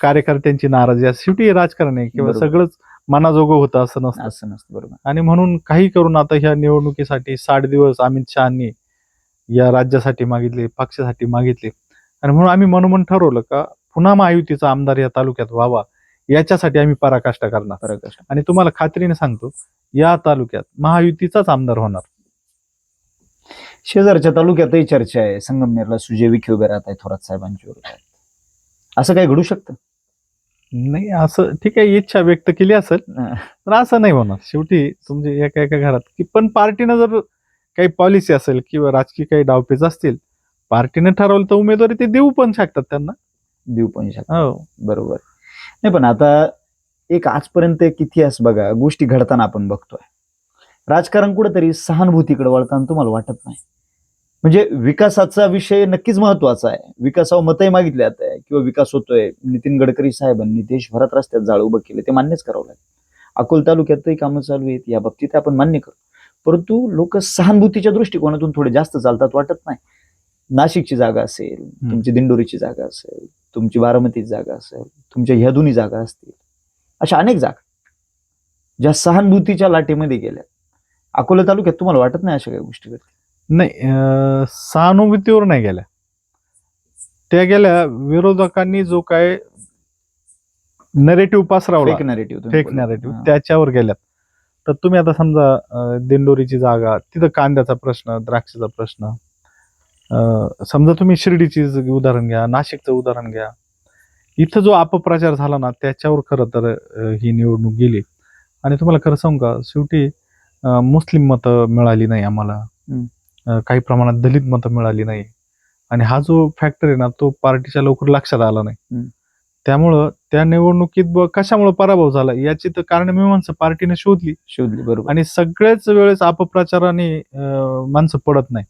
कार्यकर्त्यांची नाराजी असते, शेवटी हे राजकारण आहे किंवा बरोबर. सगळंच मनाजोगं होतं असं नसतं. असं नसतं, बरोबर. आणि म्हणून काही करून आता ह्या निवडणुकीसाठी 60 दिवस अमित शहानी या राज्यासाठी मागितले, पक्षासाठी मागितले. आणि म्हणून आम्ही मनोमन ठरवलं का पुन्हा महायुतीचा आमदार या तालुक्यात व्हावा, याच्यासाठी आम्ही पराकाष्ठा करणार. पराकाष्ठा. आणि तुम्हाला खात्रीने सांगतो, या तालुक्यात महायुतीचाच आमदार होणार. शेजारच्या तालुक्यातही चर्चा आहे, संगमनेरला सुजय विखे उभे राहत आहे थोरात साहेबांच्या विरोधात. असं काही घडू शकतं? नाही, असं ठीक आहे, इच्छा व्यक्त केली असेल, पण असं नाही होणार. शेवटी तुमचे एका एका घरात की पण पार्टीनं जर काही पॉलिसी असेल किंवा राजकीय काही डावपेच असतील, पार्टीने ठरवलं तर उमेदवारी ते देऊ पण शकतात त्यांना. देऊ पण शकतो, हो, बरोबर. नाही, पण आता एक आजपर्यंत एक इतिहास बघा, गोष्टी घडताना आपण बघतोय, राजकारण कुठेतरी सहानुभूतीकडे वळताना तुम्हाला वाटत नाही? म्हणजे विकासाचा विषय नक्कीच महत्वाचा आहे, विकासावर मतही मागितले जात आहे किंवा विकास होतोय. नितीन गडकरी साहेबांनी देशभरात रस्त्यात जाळं उभं केलं, ते मान्यच करावं लागेल. अकोल तालुक्यातही कामं चालू आहेत, या बाबतीत आपण मान्य करू. परंतु लोक सहानुभूतीच्या दृष्टिकोनातून थोडे जास्त चालतात, वाटत नाही? नाशिकची जागा असेल, तुमची दिंडोरीची जागा असेल, तुमची बारामतीची जागा असेल, तुमच्या ह्या दोन्ही जागा असतील, अशा अनेक जागा ज्या सहानुभूतीच्या लाटेमध्ये गेल्या. अकोला तालुक्यात तुम्हाला वाटत नाही अशा काही गोष्टी घडतील? नाही, सहानुभूतीवर नाही गेल्या, त्या गेल्या विरोधकांनी जो काय नरेटिव्ह पसरवला, फेक नॅरेटिव्ह, फेक नॅरेटिव्ह, त्याच्यावर गेल्यात. तर तुम्ही आता समजा दिंडोरीची जागा, तिथं कांद्याचा प्रश्न, द्राक्षाचा प्रश्न, समजा तुम्ही शिर्डीची उदाहरण घ्या, नाशिकचं उदाहरण घ्या, इथं जो अपप्रचार झाला ना, त्याच्यावर खरं तर ही निवडणूक गेली. आणि तुम्हाला खरं सांगू का, शेवटी मुस्लिम मतं मिळाली नाही आम्हाला, काही प्रमाणात दलित मतं मिळाली नाही. आणि हा जो फॅक्टर आहे ना, तो पार्टीच्या लवकर लक्षात आला नाही. त्यामुळं त्या निवडणुकीत कशामुळे पराभव झाला याची तर कारण मीमांसा पार्टीने शोधली, बरोबर. आणि सगळ्याच वेळेस अपप्रचाराने माणसं पडत नाही.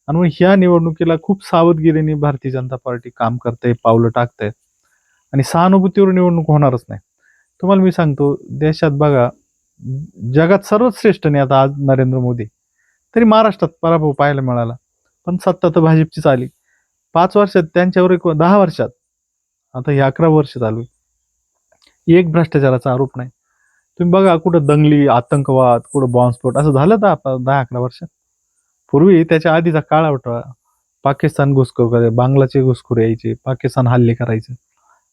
आणि मग ह्या निवडणुकीला खूप सावधगिरीने भारतीय जनता पार्टी काम करते, पावलं टाकते, आणि सहानुभूतीवर निवडणूक होणारच नाही. तुम्हाला मी सांगतो, देशात बघा, जगात सर्वात श्रेष्ठ नेता आज नरेंद्र मोदी, तरी महाराष्ट्रात पराभव पाहायला मिळाला. पण सत्ता तर भाजपचीच आली. 5 वर्षात त्यांच्यावर 10 वर्षात, आता हे 11 वर्ष चालू आहे, एक भ्रष्टाचाराचा आरोप नाही. तुम्ही बघा, कुठं दंगली, आतंकवाद, कुठं बॉम्बस्फोट असं झालं 10-11 वर्षात? पूर्वी त्याच्या आधीचा काळ होता, पाकिस्तान घुसखोर, बांगलाचे घुसखोर यायचे, पाकिस्तान हल्ले करायचे.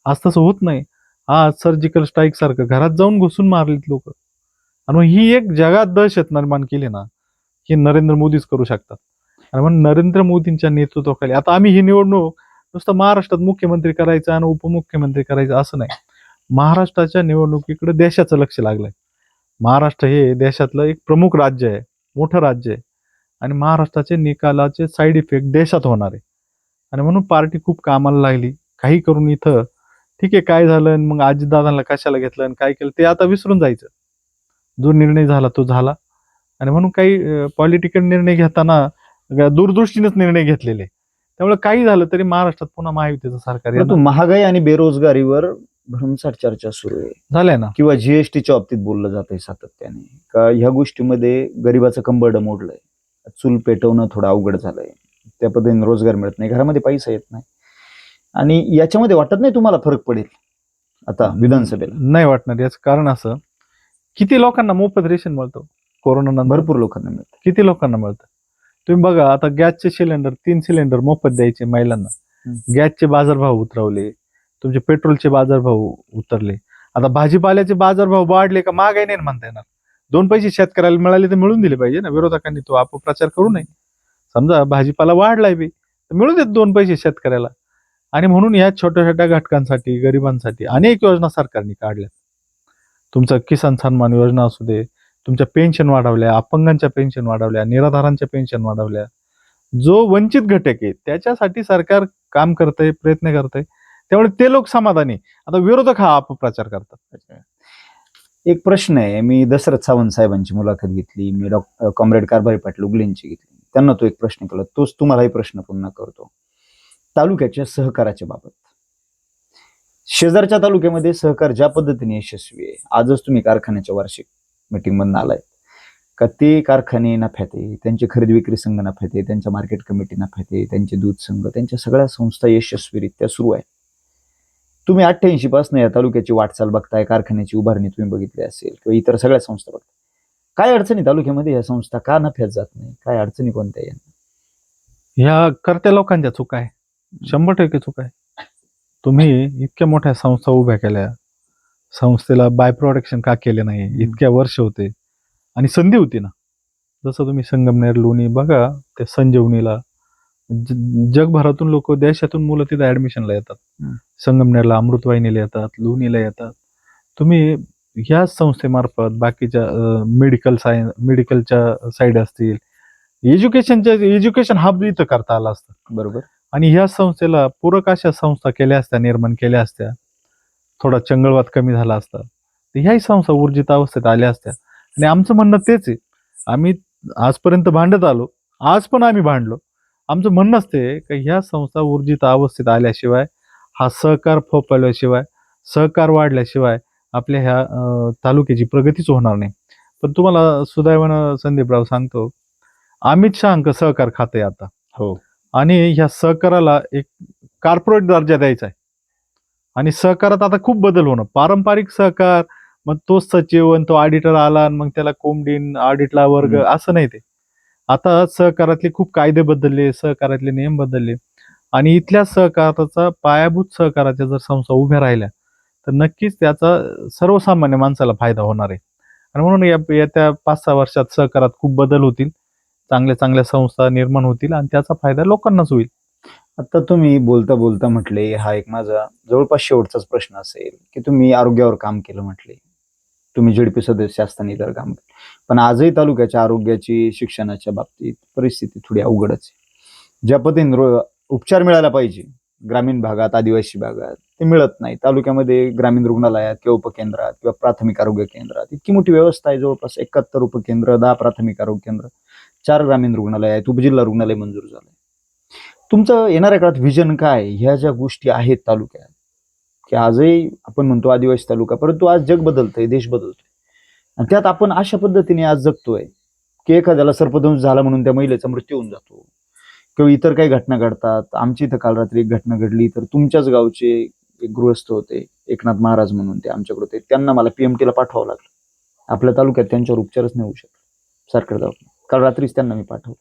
आज तसं होत नाही. आज सर्जिकल स्ट्राईक सारखं घरात जाऊन घुसून मारलीत लोक. आणि मग ही एक जगात दहशत निर्माण केली ना, ही नरेंद्र मोदीच करू शकतात. आणि मग नरेंद्र मोदींच्या नेतृत्वाखाली आता आम्ही ही निवडणूक नुसतं महाराष्ट्रात मुख्यमंत्री करायचं आणि उपमुख्यमंत्री करायचं असं नाही, महाराष्ट्राच्या निवडणुकीकडे देशाचं लक्ष लागलंय. महाराष्ट्र हे देशातलं एक प्रमुख राज्य आहे, मोठं राज्य आहे, आणि महाराष्ट्राचे निकालाचे साईड इफेक्ट देशात होणार आहे. आणि म्हणून पार्टी खूप कामाला लागली. काही करून इथं ठीक आहे, काय झालं मग अजितदादांना कशाला घेतलं आणि काय केलं ते आता विसरून जायचं. जो निर्णय झाला तो झाला. आणि म्हणून काही पॉलिटिकल निर्णय घेताना दूरदृष्टीनेच निर्णय घेतलेले. त्यामुळे काही झालं तरी महाराष्ट्रात पुन्हा महायुतीचं सरकार परंतु महागाई आणि बेरोजगारीवर भरमसाठ चर्चा सुरू आहे, झालंय ना, किंवा जीएसटीच्या बाबतीत बोललं जात आहे सातत्याने, का ह्या गोष्टीमध्ये गरिबाचं कंबरडं मोडलंय, चूल पेटवणं थोडं अवघड झालंय, त्या पद्धतीने रोजगार मिळत नाही, घरामध्ये पैसा येत नाही. आणि याच्यामध्ये वाटत नाही तुम्हाला फरक पडेल आता विधानसभेला? नाही वाटणार. याचं कारण असं, किती लोकांना मोफत रेशन मिळतं कोरोना नंतर? भरपूर लोकांना मिळतं. किती लोकांना मिळतं? तुम्ही बघा, आता गॅसचे सिलेंडर 3 सिलेंडर मोफत द्यायचे महिलांना, गॅसचे बाजारभाव उतरवले, तुमचे पेट्रोलचे बाजारभाव उतरले. आता भाजीपाल्याचे बाजारभाव वाढले का महागाई नाही म्हणता येणार. 2 पैसे शेतकऱ्याला मिळाले तर मिळून दिले पाहिजे ना. विरोधकांनी तो अपप्रचार करू नये. समजा भाजीपाला वाढलाय बी, तर मिळू देत 2 पैसे शेतकऱ्याला. आणि म्हणून या छोट्या छोट्या घटकांसाठी, गरिबांसाठी अनेक योजना सरकारने काढल्या. तुमचं किसान सन्मान योजना असू दे, तुमच्या पेन्शन वाढवल्या, अपंगांच्या पेन्शन वाढवल्या, निराधारांच्या पेन्शन वाढवल्या. जो वंचित घटक आहे त्याच्यासाठी सरकार काम करतंय, प्रयत्न करतंय, त्यामुळे ते लोक समाधानी. आता विरोधक हा अपप्रचार करतात. एक प्रश्न आहे, मी दशरथ सावंत साहेबांची मुलाखत घेतली, मी कॉम्रेड कारभारी पाटील उगलेंची घेतली, त्यांना तो एक प्रश्न केला, तोच तुम्हालाही प्रश्न पुन्हा करतो. तालुक्याच्या सहकाराच्या बाबत, शेजारच्या तालुक्यामध्ये सहकार ज्या पद्धतीने यशस्वी आहे, आजच तुम्ही कारखान्याच्या वार्षिक मीटिंग मधून आलाय का ते कारखाने नफ्यात आहे, त्यांचे खरेदी विक्री संघ नफ्यात आहे, त्यांच्या मार्केट कमिटी नफ्यात आहे, त्यांचे दूध संघ, त्यांच्या सगळ्या संस्था यशस्वीरित्या सुरू आहे. तुम्ही 88 पासून या तालुक्याची वाटचाल बघताय, कारखान्याची उभारणी तुम्ही बघितली असेल किंवा इतर सगळ्या संस्था बघताय. काय अडचणी तालुक्यामध्ये या संस्था का नफ्यात जात नाही? काय अडचणी कोणत्या यांना? ह्या करत्या लोकांच्या चुका आहे, 100% चुका आहे. तुम्ही इतक्या मोठ्या संस्था उभ्या केल्या, संस्थेला बाय प्रोडक्शन का केले नाही? इतक्या वर्ष होते आणि संधी होती ना. जसं तुम्ही संगमनेर, लोणी बघा, त्या संजीवनीला जगभरातून लोक, देशातून मुलं तिथे ऍडमिशनला येतात. संगमनेरला अमृतवाहिनीला येतात, लोणीला येतात. तुम्ही ह्या संस्थेमार्फत बाकीच्या मेडिकलच्या साईड असतील, एज्युकेशन हब इथं करता आला असतं. बरोबर. आणि ह्या संस्थेला पूरक अशा संस्था केल्या असत्या, निर्माण केल्या असत्या, थोडा चंगळवाद कमी झाला असता, तर ह्याही संस्था ऊर्जित अवस्थेत आल्या असत्या. आणि आमचं म्हणणं तेच आहे, आम्ही आजपर्यंत भांडत आलो, आज पण आम्ही भांडलो. आमचं म्हणणं असते की ह्या संस्था ऊर्जित अवस्थेत आल्याशिवाय, हा सहकार फोफावल्याशिवाय, सहकार वाढल्याशिवाय आपल्या ह्या तालुक्याची प्रगतीच होणार नाही. पण तुम्हाला सुदैवानं संदीपराव सांगतो, अमित शहांक सहकार खाते आता. हो. आणि ह्या सहकाराला एक कॉर्पोरेट दर्जा द्यायचा आहे. आणि सहकारात आता खूप बदल होणं. पारंपरिक सहकार, मग तो सचिव आणि तो ऑडिटर आला आणि मग त्याला कोंबडीन ऑडिटला वर्ग, असं नाही. ते आता सहकारातले खूप कायदे बदलले, सहकारातले नियम बदलले. आणि इथल्या सहकाराचा, पायाभूत सहकाराच्या जर संस्था उभ्या राहिल्या तर नक्कीच त्याचा सर्वसामान्य माणसाला फायदा होणार आहे. आणि म्हणून येत्या 5-6 वर्षात सहकारात खूप बदल होतील, चांगल्या चांगल्या संस्था निर्माण होतील आणि त्याचा फायदा लोकांनाच होईल. आता तुम्ही बोलता बोलता म्हटले, हा एक माझा जवळपास शेवटचाच प्रश्न असेल की तुम्ही आरोग्यावर काम केलं म्हटले, तुम्ही झेडपी सदस्य असताना इतर काम केलं, पण आजही तालुक्याच्या आरोग्याची, शिक्षणाच्या बाबतीत परिस्थिती थोडी अवघडच आहे. ज्या पद्धतीने उपचार मिळायला पाहिजे ग्रामीण भागात, आदिवासी भागात, ते मिळत नाही. तालुक्यामध्ये ग्रामीण रुग्णालयात किंवा उपकेंद्रात किंवा प्राथमिक आरोग्य केंद्रात इतकी मोठी व्यवस्था आहे, जवळपास 71 उपकेंद्र, 10 प्राथमिक आरोग्य केंद्र, 4 ग्रामीण रुग्णालय आहेत, उपजिल्हा रुग्णालय मंजूर झालंय. तुमचं येणाऱ्या काळात विजन काय? ह्या ज्या गोष्टी आहेत तालुक्यात, की आजही आपण म्हणतो आदिवासी तालुका, परंतु आज जग बदलतंय, देश बदलतोय, आणि त्यात आपण अशा पद्धतीने आज जगतोय की एखाद्याला सर्पदंश झाला म्हणून त्या महिलेचा मृत्यू होऊन जातो किंवा इतर काही घटना घडतात. आमची इथं काल रात्री एक घटना घडली, तर तुमच्याच गावचे एक गृहस्थ होते, एकनाथ महाराज म्हणून, ते आमच्याकडे होते. त्यांना मला पीएमटीला पाठवावं लागलं. आपल्या तालुक्यात त्यांच्यावर उपचारच नाही होऊ शकला, सरकारी दवाखान्यात. काल रात्रीच त्यांना मी पाठवलं.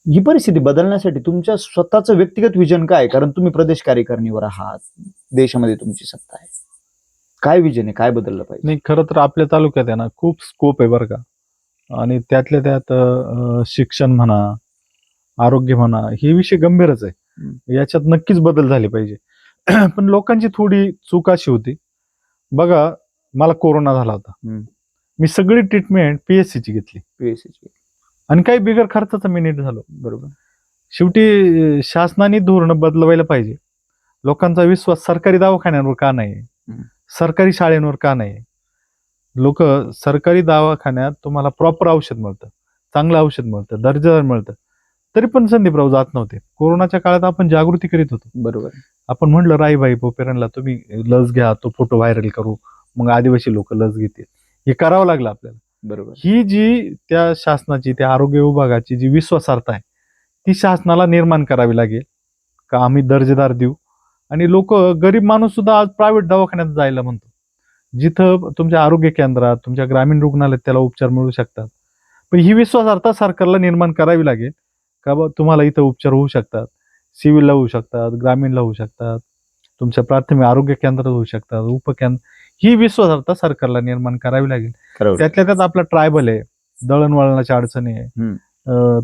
ही परिस्थिती बदलण्यासाठी तुमच्या स्वतःचं व्यक्तिगत विजन काय? कारण तुम्ही प्रदेश कार्यकारिणीवर आहात, देशामध्ये तुमची सत्ता आहे, काय विजन आहे? काय बदललं पाहिजे? नाही, खरं तर आपल्या तालुक्यात आहे ना खूप स्कोप आहे बरं का. आणि त्यातल्या त्यात शिक्षण म्हणा, आरोग्य म्हणा, हे विषय गंभीरच आहे. याच्यात नक्कीच बदल झाले पाहिजे. पण लोकांची थोडी चूक अशी होती बघा, मला कोरोना झाला होता, मी सगळी ट्रीटमेंट पीएससीची घेतली, पीएससीची, आणि काही बिगर खर्चाचं मी नीट झालो. बरोबर. शेवटी शासनाने धोरणं बदलवायला पाहिजे. लोकांचा विश्वास सरकारी दवाखान्यांवर का नाही, सरकारी शाळांवर का नाही? लोक सरकारी दवाखान्यात तुम्हाला प्रॉपर औषध मिळतं, चांगलं औषध मिळतं, दर्जेदार मिळतं, तरी पण संदीपराव जात नव्हते. कोरोनाच्या काळात आपण जागृती करीत होतो. बरोबर. आपण म्हणलं राईबाई पोपेरांना तुम्ही लस घ्या, तो फोटो व्हायरल करू, मग आदिवासी लोक लस घेतील. हे करावं लागलं आपल्याला. बरोबर. ही जी त्या शासनाची, त्या आरोग्य विभागाची जी विश्वासार्हता आहे, ती शासनाला निर्माण करावी लागेल का आम्ही दर्जेदार देऊ. आणि लोक, गरीब माणूस सुद्धा आज प्रायव्हेट दवाखान्यात जायला म्हणतो, जिथं तुमच्या आरोग्य केंद्रात, तुमच्या ग्रामीण रुग्णालयात त्याला उपचार मिळू शकतात. पण ही विश्वासार्हता सरकारला निर्माण करावी लागेल का बा तुम्हाला इथं उपचार होऊ शकतात, सिव्हिलला होऊ शकतात, ग्रामीणला होऊ शकतात, तुमच्या प्राथमिक आरोग्य केंद्रात होऊ शकतात, उपकेंद्र. ही विश्वासार्हता सरकारला निर्माण करावी लागेल. त्यातल्या त्यात आपला ट्रायबल आहे, दळणवळणाच्या अडचणी आहे,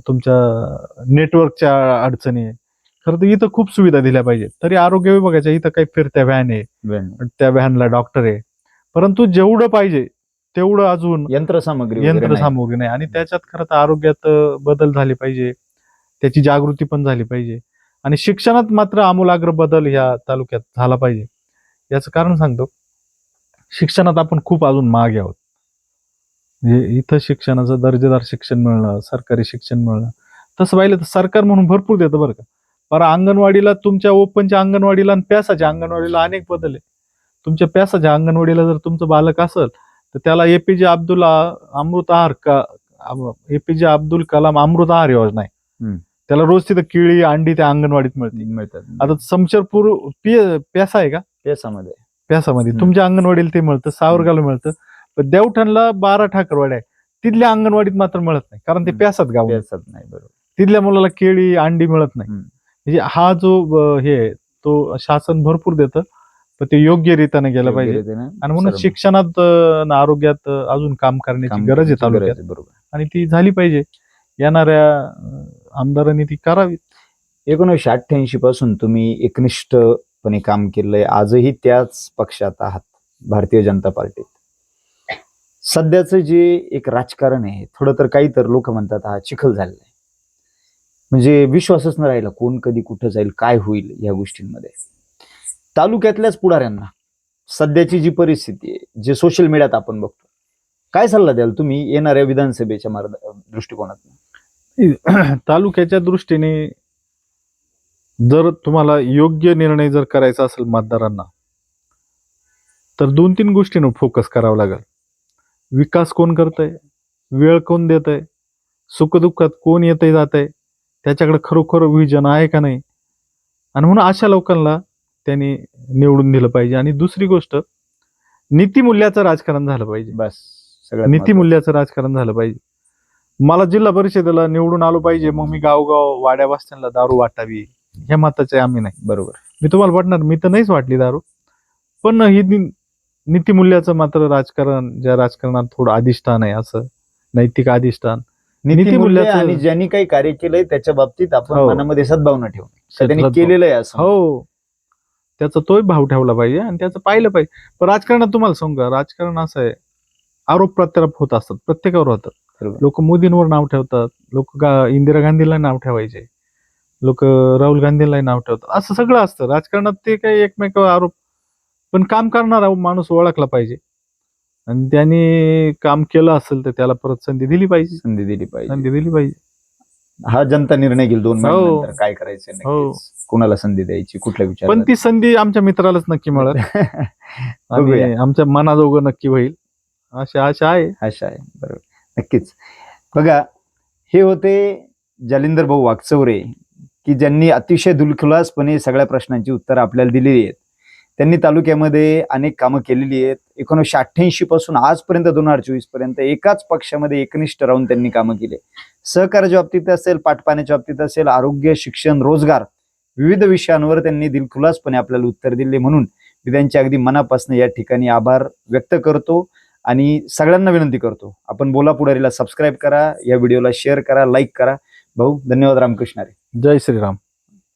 तुमच्या नेटवर्कच्या अडचणी आहे. खरं तर इथं खूप सुविधा दिल्या पाहिजेत. तरी आरोग्य विभागाच्या इथं काही फिरत्या व्हॅन आहे, त्या व्हॅनला डॉक्टर आहे, परंतु जेवढं पाहिजे तेवढं अजून यंत्रसामुग्री नाही. आणि त्याच्यात खरं तर आरोग्यात बदल झाले पाहिजे, त्याची जागृती पण झाली पाहिजे. आणि शिक्षणात मात्र आमूलाग्र बदल ह्या तालुक्यात झाला पाहिजे. याचं कारण सांगतो, शिक्षणात आपण खूप अजून मागे आहोत. म्हणजे इथं शिक्षणाचं दर्जेदार शिक्षण मिळणं, सरकारी शिक्षण मिळणं, तसं पाहिलं तर सरकार म्हणून भरपूर देतं बरं का. पर अंगणवाडीला, तुमच्या ओपनच्या अंगणवाडीला आणि प्यासाच्या अंगणवाडीला अनेक बदल आहे. तुमच्या प्यासाच्या अंगणवाडीला जर तुमचं बालक असेल तर त्याला एपीजे अब्दुल कलाम अमृत आहार योजना आहे. हम्म. त्याला रोज तिथं केळी अंडी त्या अंगणवाडीत मिळते. मिळतात. आता समशेरपूर प्यासा आहे का, पेसामध्ये प्यासामध्ये हम्म. तुमच्या अंगणवाडीला ते मिळतं, सावरगावला मिळतं, पण देवठणला 12 ठाकरवाड्या आहे, तिथल्या अंगणवाडीत मात्र मिळत नाही, कारण ते प्यासात गाव आहे. पेसात नाही. बरोबर. तिथल्या मुलाला केळी अंडी मिळत नाही. हम्म. म्हणजे हा जो हे आहे, तो शासन भरपूर देतं, पण ते योग्य रीतीने गेलं पाहिजे. योग्य रीतीने आणि म्हणून सर्व शिक्षणात आणि आरोग्यात अजून काम करण्याची काम गरज आहे करण्याची तालुक्यात, गरज आहे. बरोबर. आणि ती झाली पाहिजे. येणाऱ्या आमदारांनी ती करावी. 1988 पासून तुम्ही एकनिष्ठपणे काम केलंय, आजही त्याच पक्षात आहात, भारतीय जनता पार्टीत. सध्याचं जे एक राजकारण आहे, थोडं तर काही तर लोक म्हणतात हा चिखल झालेला आहे, म्हणजे विश्वासच न राहिला, कोण कधी कुठं जाईल, काय होईल या गोष्टींमध्ये. तालुक्यातल्याच पुढाऱ्यांना सध्याची जी परिस्थिती आहे, जे सोशल मीडियात आपण बघतो, काय सल्ला द्याल तुम्ही येणाऱ्या विधानसभेच्या दृष्टिकोनातून? तालुक्याच्या दृष्टीने जर तुम्हाला योग्य निर्णय जर करायचा असेल मतदारांना, तर 2-3 गोष्टींवर फोकस करावा लागेल. विकास कोण करतंय, वेळ कोण देतंय, सुखदुःखात कोण येतंय जातंय, त्याच्याकडे खरोखर विजन आहे का नाही, आणि म्हणून अशा लोकांना त्यांनी निवडून दिलं पाहिजे. आणि दुसरी गोष्ट, नीतिमूल्याचं राजकारण झालं पाहिजे. बस सगळ्यात नीतिमूल्याचं राजकारण झालं पाहिजे. मला जिल्हा परिषदेला निवडून आलो पाहिजे, मग मी गावगाव वाड्या वस्त्यांना दारू वाटावी, हे मताचे आम्ही नाही. बरोबर. मी तुम्हाला वाटणार, मी तर नाहीच वाटली दारू, पण ही नीतिमूल्याचं मात्र राजकारण, ज्या राजकारणात थोडं अधिष्ठान आहे, असं नैतिक अधिष्ठान, नीतिमूल्य आणि ज्यांनी काही कार्य केलंय त्याच्या बाबतीत आपण मनामध्ये सद्भावना ठेवून त्यांनी केलेलं आहे असं, हो, त्याचा तोही भाव ठेवला पाहिजे आणि त्याचं पाहिलं पाहिजे. पण राजकारणात तुम्हाला सांगू का, राजकारण असं आहे, आरोप प्रत्यारोप होत असतात, प्रत्येकावर होतात. लोक मोदींवर नाव ठेवतात, लोक इंदिरा गांधीला नाव ठेवायचे, लोक राहुल गांधीला नाव ठेवतात, असं सगळं असतं राजकारणात. ते काही एकमेकावर आरोप, पण काम करणारा माणूस ओळखला पाहिजे, आणि त्यांनी काम केलं असेल तर त्याला परत संधी दिली पाहिजे. हा जनता निर्णय घेईल 2 महिन्यानंतर काय करायचं, नक्कीच कोणाला संधी द्यायची, कुठल्या विचार. पण ती संधी आमच्या मित्रालाच नक्की मिळत आणि आमच्या मनाजोगं नक्की होईल, अशी आशा आहे. बरोबर, नक्कीच. बघा, हे होते जालिंदर भाऊ वाकचौरे, की ज्यांनी अतिशय दिलखुलासपणे सगळ्या प्रश्नांची उत्तरं आपल्याला दिलेली आहेत. त्यांनी तालुक्यामध्ये अनेक कामं केलेली आहेत. 1988 पासून आजपर्यंत 2024 पर्यंत एकाच पक्षामध्ये एकनिष्ठ राहून त्यांनी कामं केली. सहकार्याच्या बाबतीत असेल, पाटपाण्याच्या बाबतीत असेल, आरोग्य, शिक्षण, रोजगार, विविध विषयांवर त्यांनी दिलखुलासपणे आपल्याला उत्तर दिले. म्हणून मी त्यांच्या अगदी मनापासून या ठिकाणी आभार व्यक्त करतो आणि सगळ्यांना विनंती करतो, आपण बोला पुढारीला सबस्क्राईब करा, या व्हिडिओला शेअर करा, लाईक करा. भाऊ धन्यवाद. रामकृष्ण हरी. जय श्रीराम.